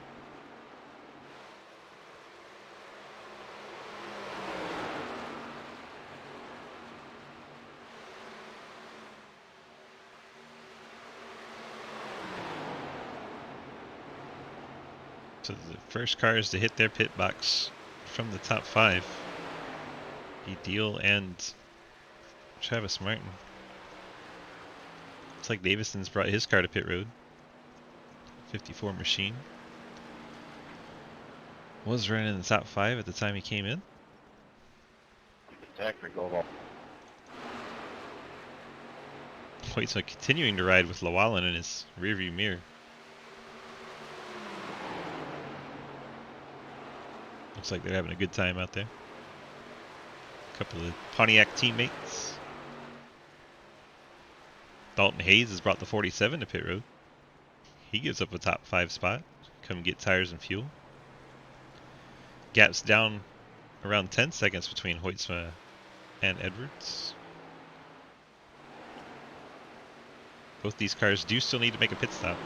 So the first cars to hit their pit box from the top 5 be Deal and Travis Martin. Looks like Davison's brought his car to pit road. 54 machine. Was running in the top 5 at the time he came in. Technical. Hoytsma continuing to ride with Llewellyn in his rearview mirror. Looks like they're having a good time out there. A couple of Pontiac teammates. Dalton Hayes has brought the 47 to pit road. He gives up a top 5 spot. Come get tires and fuel. Gaps down around 10 seconds between Hoytsma and Edwards. Both these cars do still need to make a pit stop.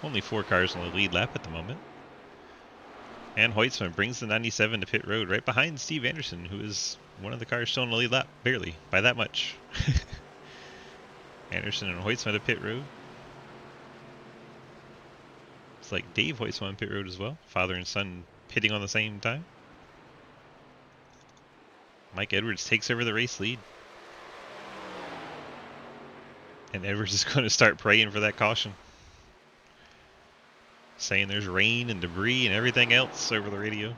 Only 4 cars on the lead lap at the moment. And Hoytsma brings the 97 to pit road right behind Steve Anderson, who is one of the cars still on the lead lap, barely, by that much. Anderson and Hoytsma to pit road. It's like Dave Hoytsma on pit road as well. Father and son pitting on the same time. Mike Edwards takes over the race lead. And Edwards is going to start praying for that caution. Saying there's rain and debris and everything else over the radio.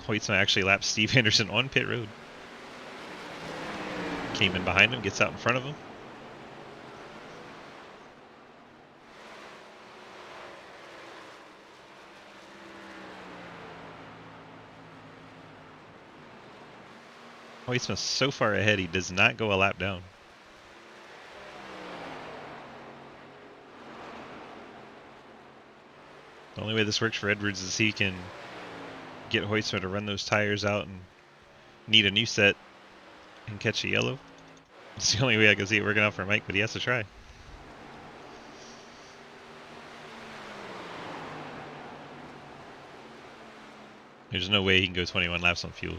Hoytsma actually laps Steve Anderson on pit road. Came in behind him, gets out in front of him. Hoytsma's so far ahead, he does not go a lap down. The only way this works for Edwards is he can get Hoytsma to run those tires out and need a new set and catch a yellow. It's the only way I can see it working out for Mike, but he has to try. There's no way he can go 21 laps on fuel.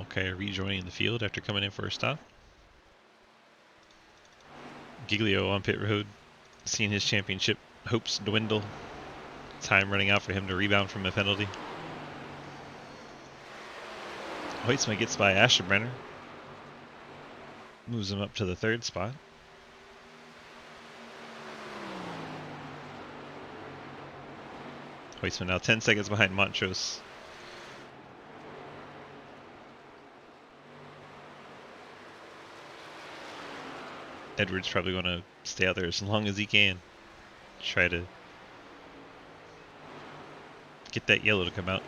Okay, rejoining the field after coming in for a stop. Giglio on pit road, seeing his championship hopes dwindle. Time running out for him to rebound from a penalty. Hoytsma gets by Asherbrenner. Moves him up to the 3rd spot. Hoytsma now 10 seconds behind Montrose. Edwards probably going to stay out there as long as he can. Try to get that yellow to come out.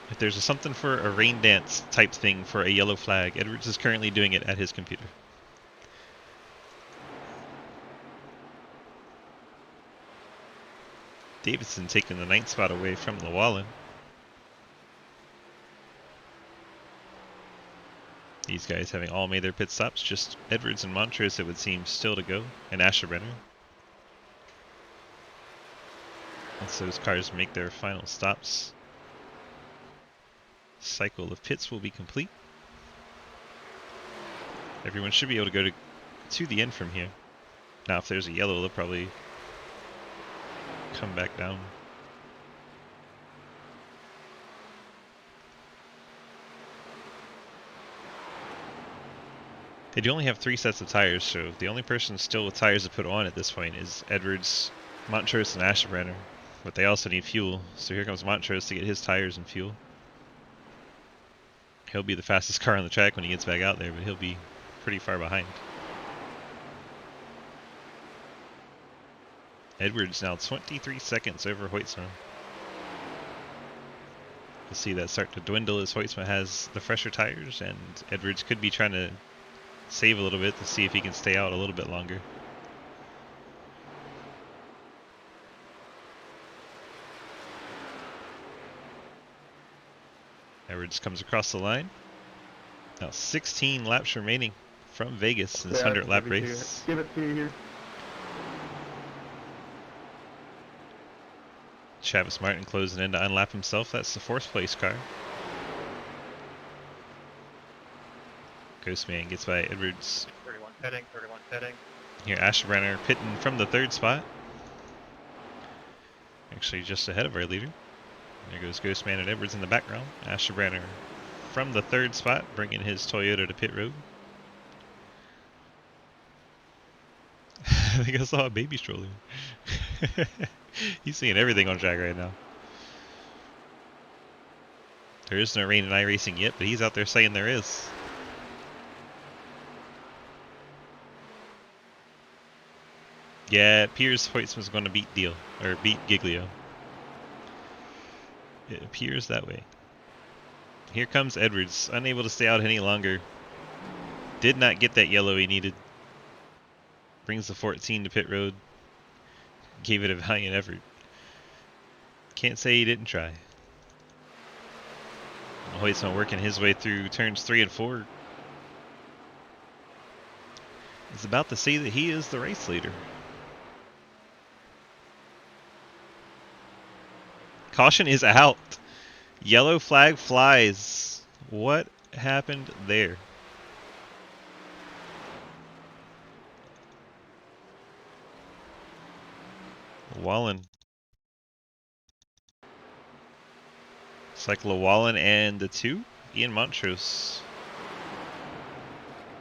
If there's something for a rain dance type thing for a yellow flag, Edwards is currently doing it at his computer. Davidson taking the 9th spot away from Llewellyn. These guys having all made their pit stops, just Edwards and Montrose it would seem still to go, and Asherbrenner. Once those cars make their final stops, cycle of pits will be complete. Everyone should be able to go to the end from here. Now if there's a yellow, they'll probably come back down. They do only have 3 sets of tires, so the only person still with tires to put on at this point is Edwards, Montrose, and Asherbrenner. But they also need fuel, so here comes Montrose to get his tires and fuel. He'll be the fastest car on the track when he gets back out there, but he'll be pretty far behind. Edwards now 23 seconds over Hoytsma. We'll see that start to dwindle as Hoytsma has the fresher tires, and Edwards could be trying to save a little bit to see if he can stay out a little bit longer. Edwards comes across the line. Now 16 laps remaining from Vegas in this 100 lap race. Give it to you here. Travis Martin closing in to unlap himself. That's the 4th place car. Ghostman gets by Edwards. 31 pitting, 31 pitting. Here Asherbrenner pitting from the 3rd spot. Actually just ahead of our leader. There goes Ghostman and Edwards in the background. Asherbrenner from the 3rd spot, bringing his Toyota to pit road. I think I saw a baby stroller. He's seeing everything on track right now. There is no rain in iRacing yet, but he's out there saying there is. Yeah, it appears Hoytsma's going to beat Giglio. It appears that way. Here comes Edwards, unable to stay out any longer. Did not get that yellow he needed. Brings the 14 to pit road. Gave it a valiant effort. Can't say he didn't try. Hoyt's working his way through turns 3 and 4. He's about to say that he is the race leader. Caution is out. Yellow flag flies. What happened there? Wallen. It's like Llewellyn and the 2. Ian Montrose.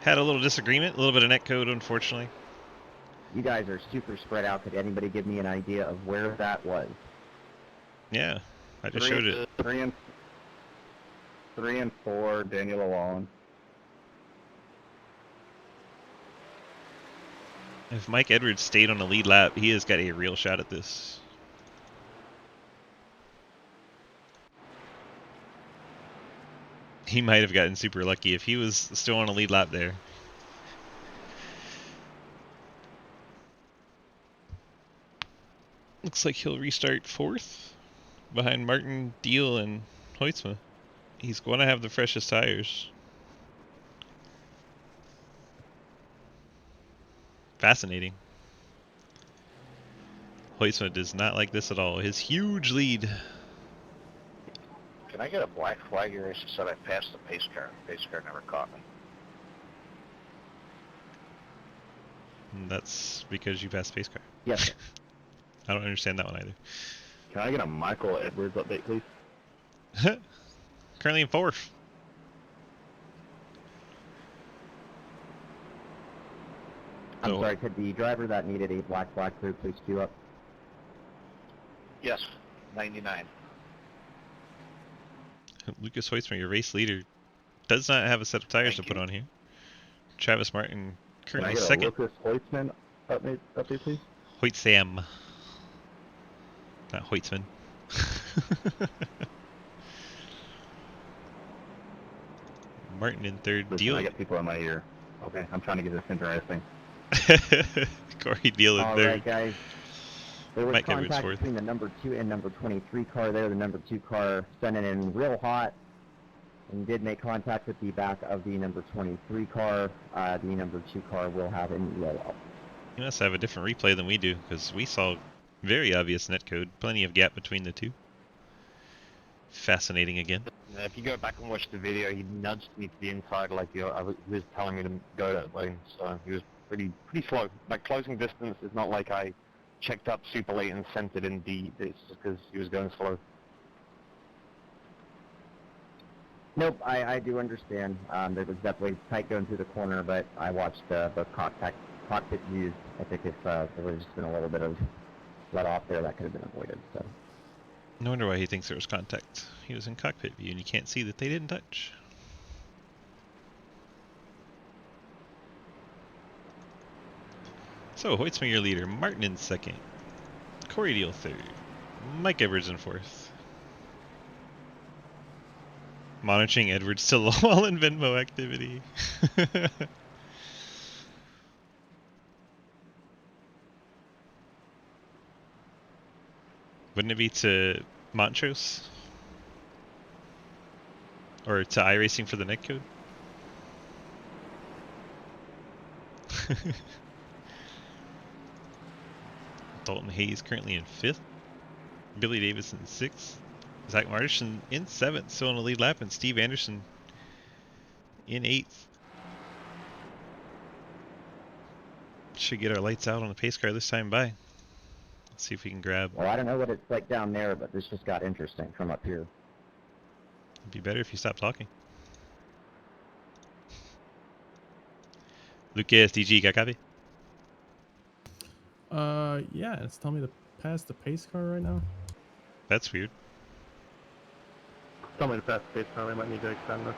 Had a little disagreement, a little bit of netcode, unfortunately. You guys are super spread out. Could anybody give me an idea of where that was? Yeah, I just showed it. 3 and 4, Daniel Llewellyn. If Mike Edwards stayed on the lead lap, he has got a real shot at this. He might have gotten super lucky if he was still on a lead lap there. Looks like he'll restart 4th behind Martin, Deal, and Hoytsma. He's going to have the freshest tires. Fascinating. Hoytsma does not like this at all. His huge lead. Can I get a black flag here? I said I passed the pace car. The pace car never caught me. And that's because you passed pace car. Yes, sir. I don't understand that one either. Can I get a Michael Edwards update, please? Currently in 4th. I'm sorry, could the driver that needed a black flag crew please queue up? Yes, 99. Lucas Hoytsma, your race leader, does not have a set of tires Thank to put you. on here. Travis Martin Can I currently get a second. Lucas Hoytsman update, please? Hoytsam. Not Hoytsman. Martin in 3rd. Listen, Deal. I get people in my ear. Okay, I'm trying to get this interesting. Corey Deal in All 3rd. right, guys. There was Mike Edwards contact 4th. between the number 2 and number 23 car there. The number 2 car sending in real hot and did make contact with the back of the number 23 car. The number 2 car will have an yellow. You must have a different replay than we do, because we saw very obvious netcode. Plenty of gap between the 2. Fascinating again. If you go back and watch the video, he nudged me to the inside like he was telling me to go that way. So he was pretty slow. Like closing distance is not like I checked up super late and sent it in D. It's just because he was going slow. Nope, I do understand. There was definitely tight going through the corner, but I watched both cockpit views. I think if there was just been a little bit of let off there, that could have been avoided. So. No wonder why he thinks there was contact. He was in cockpit view and you can't see that they didn't touch. So, Hoytsma your leader, Martin in 2nd, Corey Deal 3rd, Mike Edwards in 4th. Monitoring Edwards to Lowell and Venmo activity. Wouldn't it be to Montrose? Or to iRacing for the netcode? Dalton Hayes currently in 5th. Billy Davis in 6th. Zach Martian in 7th, still in the lead lap, and Steve Anderson in 8th. Should get our lights out on the pace car this time by. Let's see if we can grab. Well, I don't know what it's like down there, but this just got interesting from up here. It'd be better if you stopped talking. Lucas, DG, got copy? Yeah, it's telling me to pass the pace car right now. That's weird. Tell me to pass the pace car. We might need to extend this.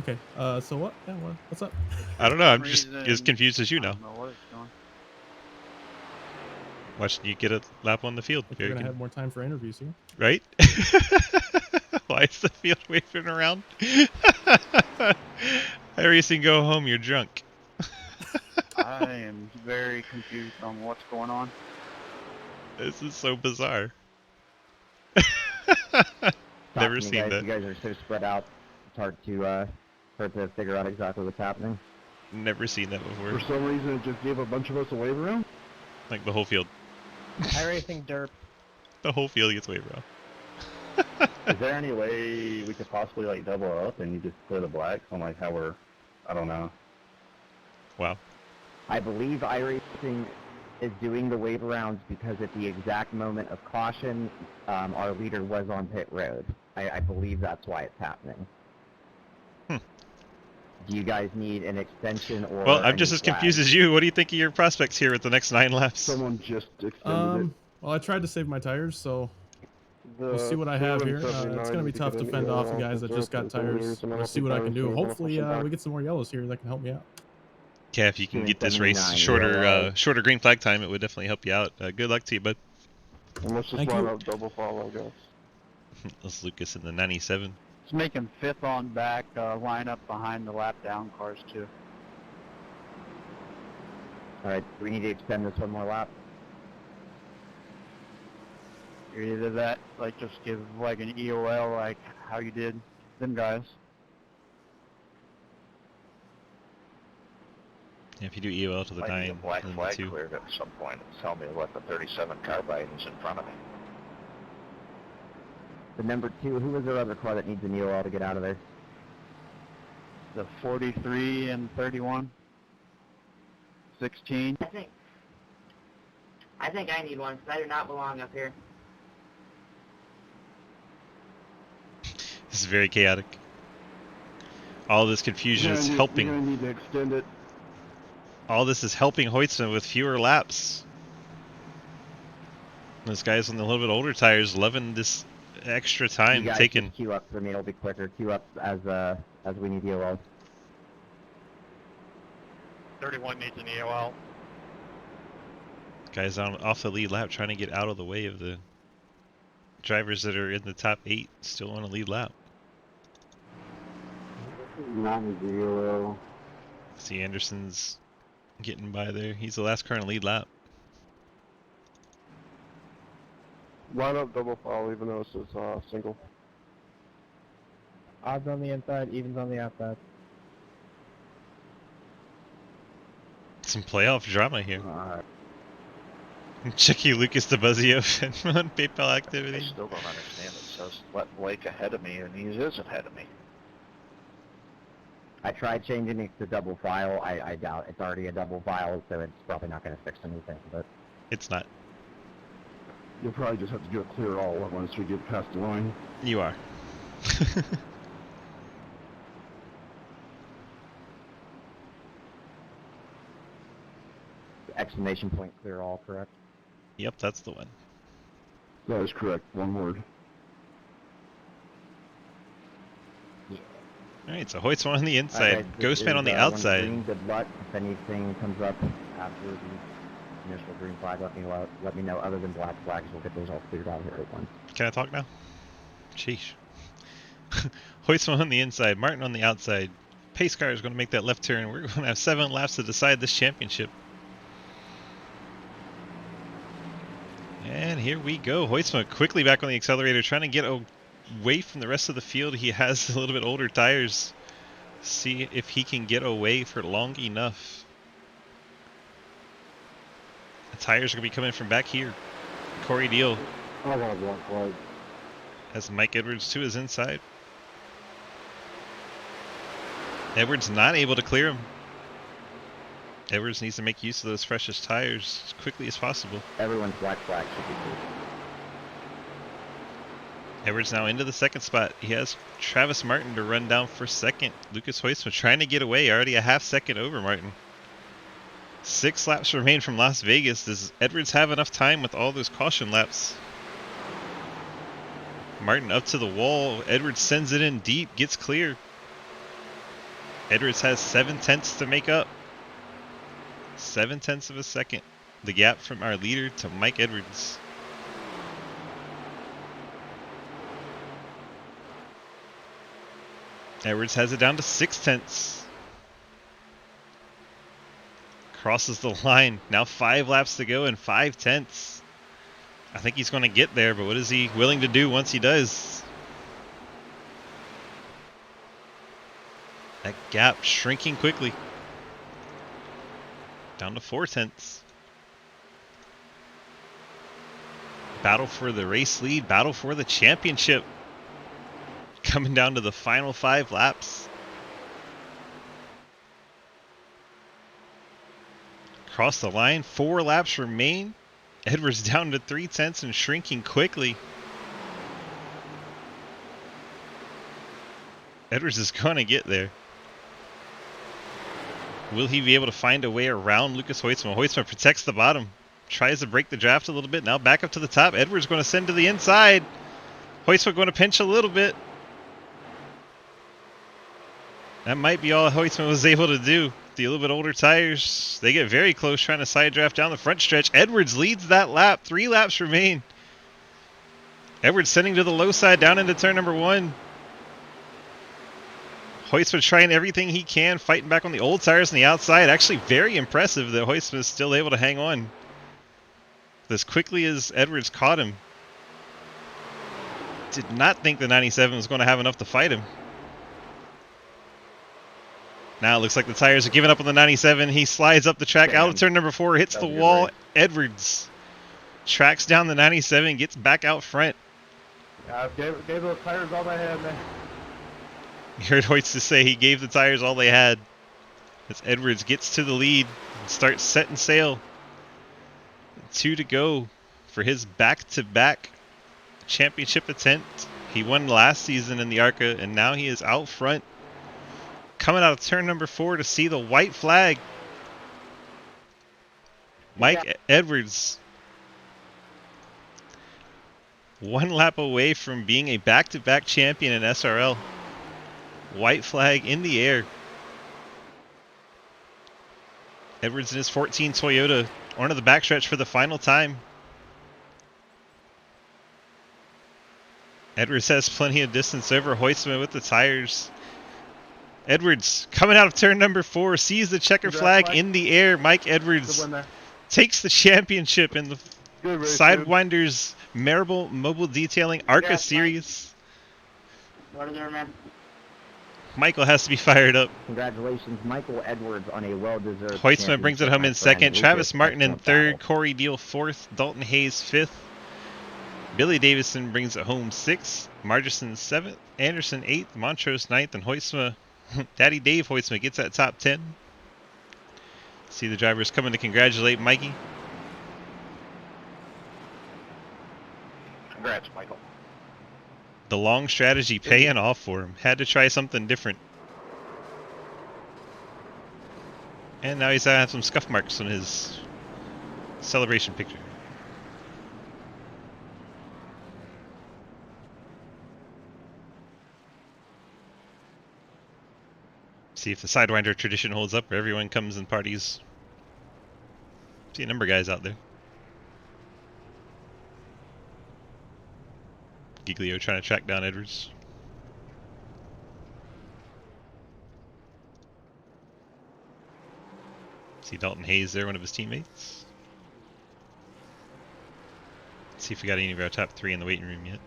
Okay, so what? Yeah, what's up? I don't know, I'm just as confused as you now. I don't know what it's doing. Watching you get a lap on the field. Like Very we're gonna good. have more time for interviews here. Right? Why is the field waving around? Everything go home, you're drunk. I am very confused on what's going on. This is so bizarre. Never me, seen guys. that. You guys are so spread out. It's hard to figure out exactly what's happening. Never seen that before. For some reason, it just gave a bunch of us a wave around. Like the whole field. iRacing derp. The whole field gets waved around. Is there any way we could possibly like double up and you just clear the blacks on like how we're, I don't know. Wow. I believe iRacing is doing the wave arounds because at the exact moment of caution, our leader was on pit road. I believe that's why it's happening. Do you guys need an extension or? Well, I'm just as confused as you. What do you think of your prospects here at the next 9 laps? Someone just extended it. Well, I tried to save my tires, so we'll see what I have here. It's going to be tough to fend off the guys that just got tires. We'll see what I can do. Hopefully, we get some more yellows here that can help me out. Yeah, if you can get this race shorter green flag time, it would definitely help you out. Good luck to you, bud. And let's just line up double follow, guys. That's Lucas in the 97. Let's make him 5th on back, line up behind the lap down cars too. Alright, do we need to extend this one more lap? Either that, like just give like an EOL like how you did them guys. Yeah, if you do EOL to the Might be a 9, black then the flag 2. cleared at some point. Tell me what the 37 carbine is in front of me. The number 2, who was their other car that needs an EOL to get out of there? The 43 and 31. 16. I think I need one because I do not belong up here. This is very chaotic. All this confusion is helping. You're gonna need to extend it. All this is helping Hoytsman with fewer laps. This guy's on the little bit older tires, loving this extra time you guys taken. Just queue up for me, it'll be quicker. Queue up as we need EOLs. 31 needs an EOL. Guys off the lead lap trying to get out of the way of the drivers that are in the top 8 still on a lead lap. Not an EOL. See Anderson's getting by there. He's the last car in the lead lap. Line up double follow even though it says single. Odds on the inside, evens on the outside. Some playoff drama here. Chicky Lucas DeBuzzio on PayPal I activity. still don't understand. It says let Blake ahead of me, and he is ahead of me. I tried changing it to double file. I doubt it's already a double file, so it's probably not going to fix anything. But It's not. You'll probably just have to do a clear all once we get past the line. You are. exclamation point clear all, correct? Yep, that's the one. That is correct. One word. Alright, so Hoyt's on the inside, Alright, Ghostman on the outside. Green, good luck. If anything comes up after the initial green flag, let me know. Other than black flags, we'll get those all cleared out here at once. Can I talk now? Sheesh. Hoytsman on the inside, Martin on the outside. Pace car is going to make that left turn. We're going to have 7 laps to decide this championship. And here we go. Hoytsman quickly back on the accelerator, trying to get away from the rest of the field. He has a little bit older tires. See if he can get away for long enough. The tires are going to be coming from back here. Corey Deal has Mike Edwards to his inside. Edwards not able to clear him. Edwards needs to make use of those freshest tires as quickly as possible. Everyone's black flag should be clear. Edwards now into the second spot. He has Travis Martin to run down for second. Lucas Hoytsman trying to get away, already a half second over Martin. 6 laps remain from Las Vegas. Does Edwards have enough time with all those caution laps? Martin up to the wall. Edwards sends it in deep, gets clear. Edwards has 7/10 to make up. 7/10 of a second. The gap from our leader to Mike Edwards. Edwards has it down to 6/10. Crosses the line. Now 5 laps to go and 5/10. I think he's going to get there, but what is he willing to do once he does? That gap shrinking quickly. Down to 0.4. Battle for the race lead, battle for the championship. Coming down to the final 5 laps. Across the line, 4 laps remain. Edwards down to 0.3 and shrinking quickly. Edwards is going to get there. Will he be able to find a way around Lucas Hoytsma? Hoytsma protects the bottom. Tries to break the draft a little bit. Now back up to the top. Edwards going to send to the inside. Hoytsma going to pinch a little bit. That might be all Hoytsma was able to do. The little bit older tires, they get very close trying to side draft down the front stretch. Edwards leads that lap. 3 laps remain. Edwards sending to the low side down into turn number 1. Hoytsma trying everything he can, fighting back on the old tires on the outside. Actually very impressive that Hoytsma is still able to hang on as quickly as Edwards caught him. Did not think the 97 was going to have enough to fight him. Now it looks like the tires are giving up on the 97. He slides up the track out of turn number 4, hits the wall. Edwards tracks down the 97, gets back out front. I gave those tires all they had, man. You heard Hoyts say he gave the tires all they had. As Edwards gets to the lead and starts setting sail. 2 to go for his back-to-back championship attempt. He won last season in the ARCA, and now he is out front. Coming out of turn number 4 to see the white flag. Mike Edwards. 1 lap away from being a back-to-back champion in SRL. White flag in the air. Edwards in his 14 Toyota onto the backstretch for the final time. Edwards has plenty of distance over Hoytsma with the tires. Edwards coming out of turn number 4, sees the checker flag in the air. Mike Edwards takes the championship in the Sidewinders Marable Mobile Detailing ARCA Series. What is there, man? Michael has to be fired up. Congratulations, Michael Edwards, on a well-deserved Hoytsma brings it home in 2nd. Travis Martin in 3rd. Corey Deal 4th. Dalton Hayes 5th. Billy Davison brings it home 6th. Margerson 7th. Anderson 8th. Montrose 9th. And Hoytsma, Daddy Dave Hoytsma, gets that top 10. See the drivers coming to congratulate Mikey. Congrats, Michael. The long strategy paying off for him. Had to try something different. And now he's going to have some scuff marks on his celebration picture. See if the Sidewinder tradition holds up where everyone comes and parties. See a number of guys out there. Giglio trying to track down Edwards. See Dalton Hayes there, one of his teammates. Let's see if we got any of our top 3 in the waiting room yet.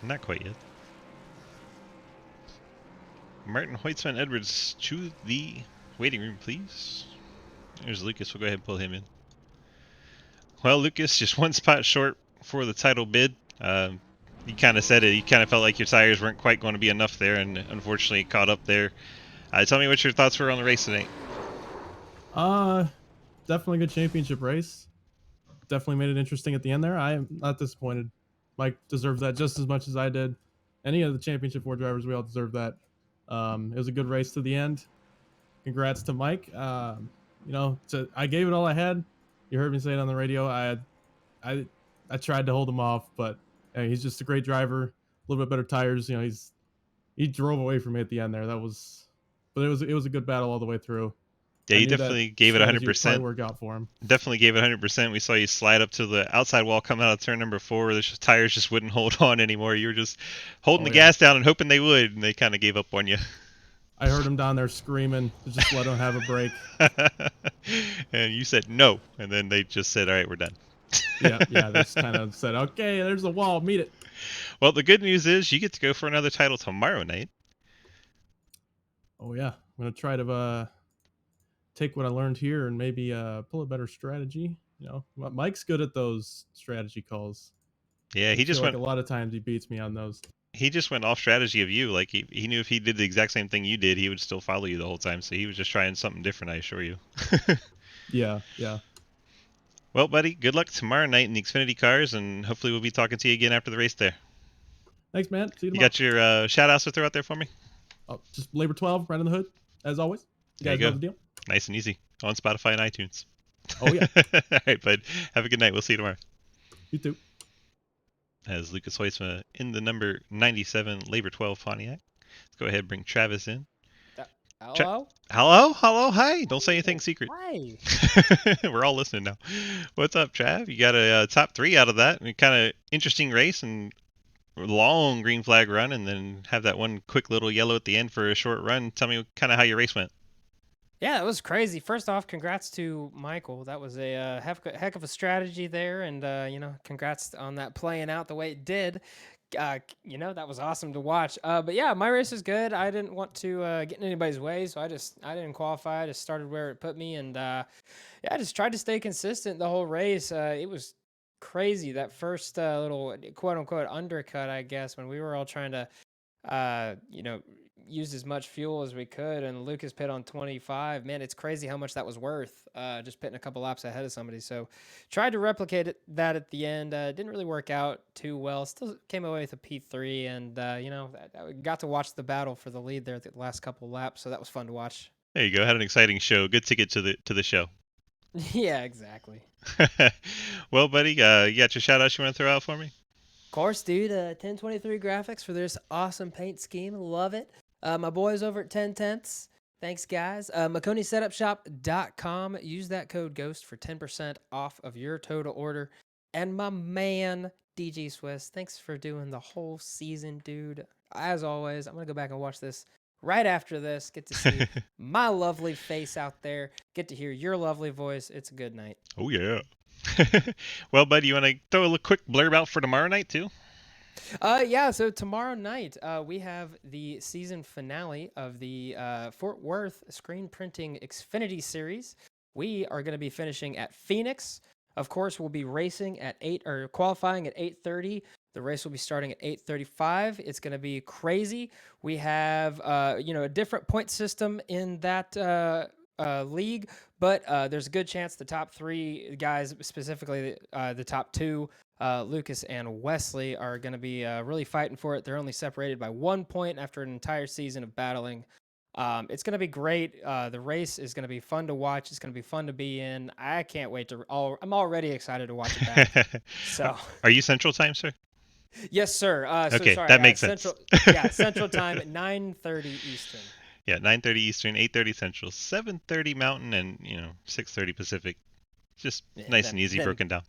Not quite yet. Martin, Hoytsma, and Edwards to the waiting room, please. There's Lucas. We'll go ahead and pull him in. Well, Lucas, just 1 spot short for the title bid. You kind of said it. You kind of felt like your tires weren't quite going to be enough there, and unfortunately caught up there. Tell me what your thoughts were on the race today. Definitely a good championship race. Definitely made it interesting at the end there. I am not disappointed. Mike deserves that just as much as I did. Any of the championship 4 drivers, we all deserve that. It was a good race to the end. Congrats to Mike. You know, I gave it all I had. You heard me say it on the radio. I tried to hold him off, but he's just a great driver. A little bit better tires. You know, he drove away from me at the end there. But it was a good battle all the way through. Yeah, you definitely gave it 100%. Work out for him. Definitely gave it 100%. We saw you slide up to the outside wall, coming out of turn number 4, where the tires just wouldn't hold on anymore. You were just holding the gas down and hoping they would, and they kind of gave up on you. I heard him down there screaming to just let him have a break. And you said no, and then they just said, "All right, we're done." yeah, they just kind of said, "Okay, there's a wall, meet it." Well, the good news is you get to go for another title tomorrow night. Oh yeah, I'm gonna try to take what I learned here and maybe pull a better strategy. You know, Mike's good at those strategy calls. Yeah, I he just feel like went. a lot of times he beats me on those. He just went off strategy of you. Like he knew if he did the exact same thing you did, he would still follow you the whole time. So he was just trying something different. I assure you. Yeah, yeah. Well, buddy, good luck tomorrow night in the Xfinity cars, and hopefully we'll be talking to you again after the race there. Thanks, man. See you You tomorrow. got your shout outs to throw out there for me? Oh, just Labor 12 right in the hood, as always. You There you guys know go. the deal. Nice and easy on Spotify and iTunes. Oh yeah. All right, bud. Have a good night. We'll see you tomorrow. You too. As Lucas Hoisma in the number 97 Labor 12 Pontiac. Let's go ahead and bring Travis in. Hello? Hello, hi. Don't say anything secret. Hi. We're all listening now. What's up, Trav? You got a top 3 out of that. Kind of interesting race and long green flag run, and then have that one quick little yellow at the end for a short run. Tell me kind of how your race went. Yeah, it was crazy. First off, congrats to Michael. That was a heck of a strategy there, and congrats on that playing out the way it did. That was awesome to watch. But yeah, my race is good. I didn't want to get in anybody's way, so I didn't qualify. I just started where it put me, and I just tried to stay consistent the whole race. It was crazy that first little quote unquote undercut, I guess, when we were all trying to used as much fuel as we could, and Lucas pit on 25. Man, it's crazy how much that was worth, just pitting a couple laps ahead of somebody. So tried to replicate that at the end. Didn't really work out too well. Still came away with a P3, and I got to watch the battle for the lead there at the last couple laps, so that was fun to watch. There you go. Had an exciting show. Good ticket to the show. Yeah, exactly. Well, buddy, you got your shout outs you want to throw out for me? Of course, dude. 1023 Graphics for this awesome paint scheme. Love it. My boys over at 10tenths. Thanks, guys. MaConeySetupShop.com. Use that code GHOST for 10% off of your total order. And my man, DG Swiss. Thanks for doing the whole season, dude. As always, I'm going to go back and watch this right after this. Get to see my lovely face out there. Get to hear your lovely voice. It's a good night. Oh, yeah. Well, buddy, you want to throw a little quick blurb out for tomorrow night, too? Yeah, so tomorrow night we have the season finale of the Fort Worth screen printing Xfinity series. We are going to be finishing at Phoenix. Of course, we'll be racing at qualifying at 8:30. The race will be starting at 8:35. It's going to be crazy. We have a different point system in that league, but there's a good chance the top 3 guys, specifically the top 2, Lucas and Wesley, are going to be really fighting for it. They're only separated by 1 point after an entire season of battling. It's going to be great. The race is going to be fun to watch. It's going to be fun to be in. I can't wait I'm already excited to watch it back. So, are you Central Time, sir? Yes, sir. Okay, sorry, that makes sense. Central Time at 9:30 Eastern. Yeah, 9:30 Eastern, 8:30 Central, 7:30 Mountain, and 6:30 Pacific. Just nice and easy broken down.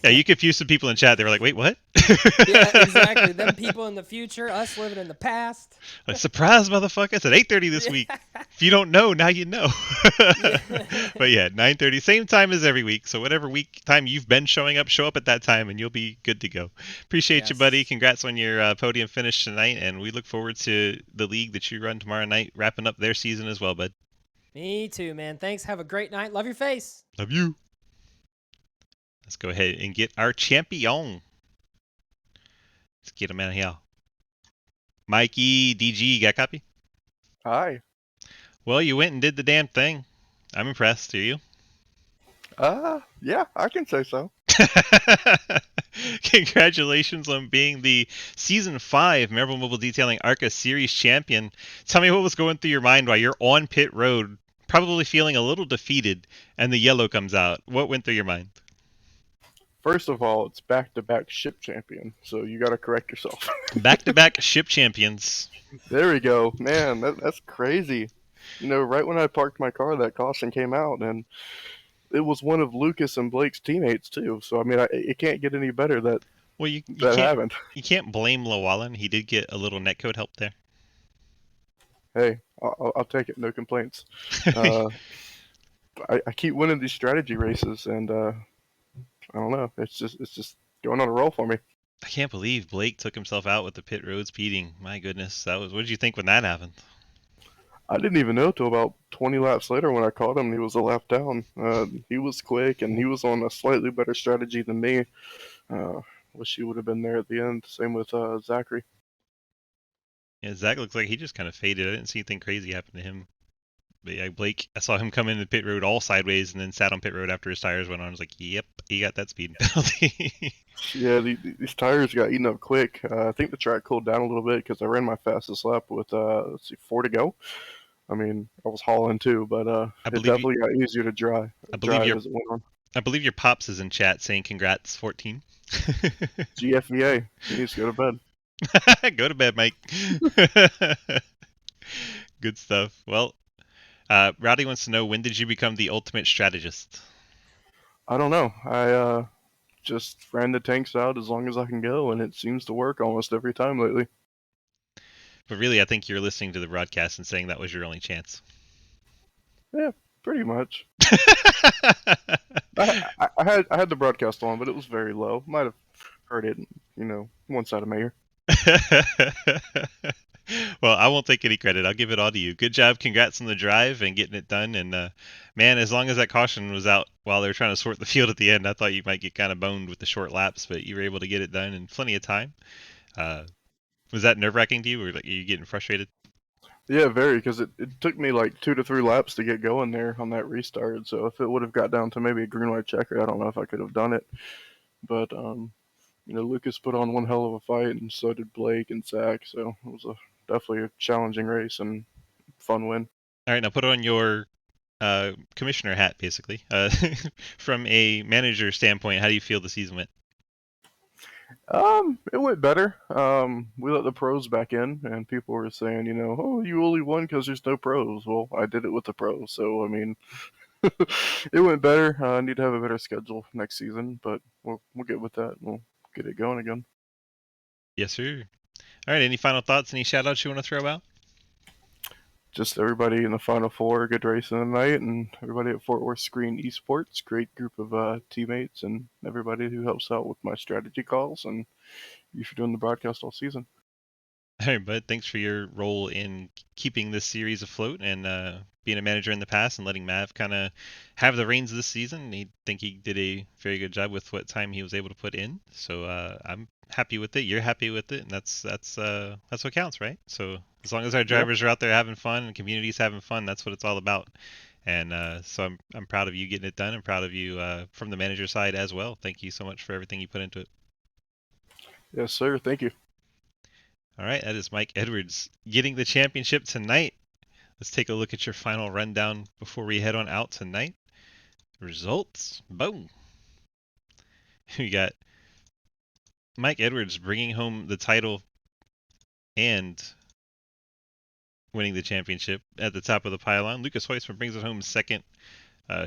Yeah, you confused some people in chat. They were like, "Wait, what?" Yeah, exactly. Them people in the future, us living in the past. Like, surprise, motherfucker! It's at 8:30 this week. If you don't know, now you know. But yeah, 9:30, same time as every week. So whatever week time you've been showing up, show up at that time, and you'll be good to go. Appreciate you, buddy. Congrats on your podium finish tonight, and we look forward to the league that you run tomorrow night, wrapping up their season as well, bud. Me too, man. Thanks. Have a great night. Love your face. Love you. Let's go ahead and get our champion. Let's get him out of here. Mikey, DG, got a copy? Hi. Well, you went and did the damn thing. I'm impressed. Are you? Yeah, I can say so. Congratulations on being the Season 5 Marable Mobile Detailing ARCA Series Champion. Tell me what was going through your mind while you're on pit road, probably feeling a little defeated, and the yellow comes out. What went through your mind? First of all, it's back-to-back ship champion, so you got to correct yourself. Back-to-back ship champions. There we go. Man, that's crazy. Right when I parked my car, that caution came out, and it was one of Lucas and Blake's teammates, too. So, I mean, it can't get any better that happened. You can't blame Llewellyn. He did get a little netcode help there. Hey, I'll take it. No complaints. I keep winning these strategy races, and I don't know. It's just going on a roll for me. I can't believe Blake took himself out with the pit road speeding. My goodness, that was. What did you think when that happened? I didn't even know till about 20 laps later when I caught him. He was a lap down. He was quick, and he was on a slightly better strategy than me. Wish he would have been there at the end. Same with Zachary. Yeah, Zach looks like he just kind of faded. I didn't see anything crazy happen to him. But yeah, Blake, I saw him come into pit road all sideways and then sat on pit road after his tires went on. I was like, yep, he got that speed penalty. Yeah, these tires got eaten up quick. I think the track cooled down a little bit because I ran my fastest lap with, let's see, 4 to go. I mean, I was hauling too, but it definitely got easier to drive as it went on. I believe your pops is in chat saying congrats 14. GFVA, he needs to go to bed. Go to bed, Mike. Good stuff. Well, Rowdy wants to know, when did you become the ultimate strategist? I don't know. I just ran the tanks out as long as I can go, and it seems to work almost every time lately. But really, I think you're listening to the broadcast and saying that was your only chance. Yeah, pretty much. I had the broadcast on, but it was very low. Might have heard it, one side of my ear. Well, I won't take any credit. I'll give it all to you. Good job. Congrats on the drive and getting it done. And man, as long as that caution was out while they were trying to sort the field at the end, I thought you might get kind of boned with the short laps, but you were able to get it done in plenty of time. Was that nerve-wracking to you, or like, are you getting frustrated? Yeah, very, because it took me like 2 to 3 laps to get going there on that restart. So if it would have got down to maybe a green-white checker, I don't know if I could have done it. But Lucas put on one hell of a fight, and so did Blake and Zach. So it was definitely a challenging race and fun win. All right, now put on your commissioner hat, basically. From a manager standpoint, how do you feel the season went? It went better. We let the pros back in, and people were saying, oh, you only won because there's no pros. Well, I did it with the pros, so I mean, it went better. I need to have a better schedule next season, but we'll get with that. We'll get it going again. Yes, sir. All right, any final thoughts? Any shout-outs you want to throw out? Just everybody in the Final Four, good race in the night, and everybody at Fort Worth Screen Esports, great group of teammates, and everybody who helps out with my strategy calls, and you for doing the broadcast all season. All right, bud. Thanks for your role in keeping this series afloat and being a manager in the past and letting Mav kind of have the reins this season. I think he did a very good job with what time he was able to put in. So I'm happy with it. You're happy with it, and that's what counts, right? So as long as our drivers are out there having fun and community's having fun, that's what it's all about. And so I'm proud of you getting it done. I'm proud of you from the manager side as well. Thank you so much for everything you put into it. Yes, sir. Thank you. All right, that is Mike Edwards getting the championship tonight. Let's take a look at your final rundown before we head on out tonight. Results. Boom. We got Mike Edwards bringing home the title and winning the championship at the top of the pylon. Lucas Heusman brings it home second.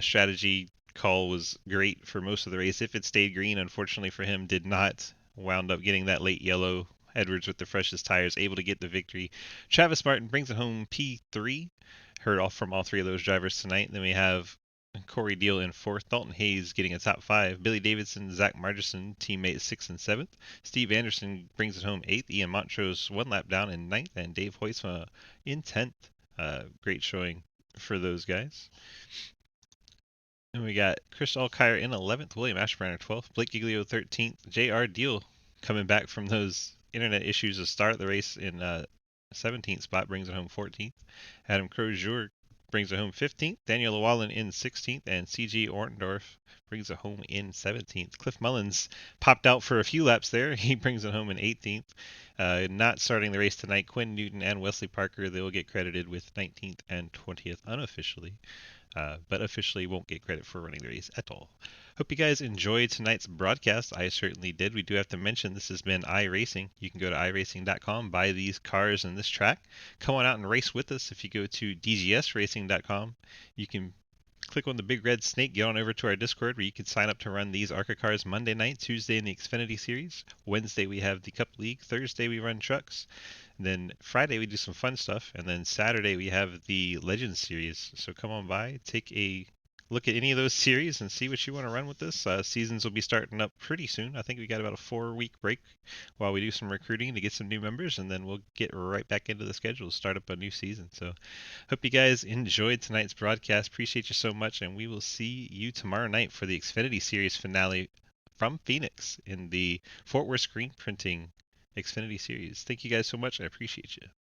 Strategy call was great for most of the race. If it stayed green, unfortunately for him, did not. Wound up getting that late yellow. Edwards with the freshest tires, able to get the victory. Travis Martin brings it home P3. Heard off from all three of those drivers tonight. Then we have Corey Deal in fourth. Dalton Hayes getting a top 5. Billy Davidson, Zach Margerson, teammate 6th and 7th. Steve Anderson brings it home 8th. Ian Montrose 1 lap down in 9th. And Dave Hoysma in 10th. Great showing for those guys. And we got Chris Alkire in 11th. William Ashburner 12th. Blake Giglio 13th. J.R. Deal coming back from those internet issues to start the race in 17th spot, brings it home 14th. Adam Crozier brings it home 15th. Daniel Llewellyn in 16th, and C.G. Ortendorf brings it home in 17th. Cliff Mullins popped out for a few laps there. He brings it home in 18th. Not starting the race tonight, Quinn Newton and Wesley Parker, they will get credited with 19th and 20th unofficially. But officially won't get credit for running the race at all. Hope you guys enjoyed tonight's broadcast. I certainly did. We do have to mention this has been iRacing. You can go to iRacing.com, buy these cars and this track. Come on out and race with us. If you go to dgsracing.com, you can click on the big red snake, get on over to our Discord where you can sign up to run these ARCA cars Monday night, Tuesday in the Xfinity Series. Wednesday we have the Cup League. Thursday we run trucks. And then Friday we do some fun stuff. And then Saturday we have the Legends Series. So come on by, take a look at any of those series and see what you want to run with this. Seasons will be starting up pretty soon. I think we got about a 4-week break while we do some recruiting to get some new members, and then we'll get right back into the schedule to start up a new season. So hope you guys enjoyed tonight's broadcast. Appreciate you so much, and we will see you tomorrow night for the Xfinity Series finale from Phoenix in the Fort Worth Screen Printing Xfinity Series. Thank you guys so much. I appreciate you.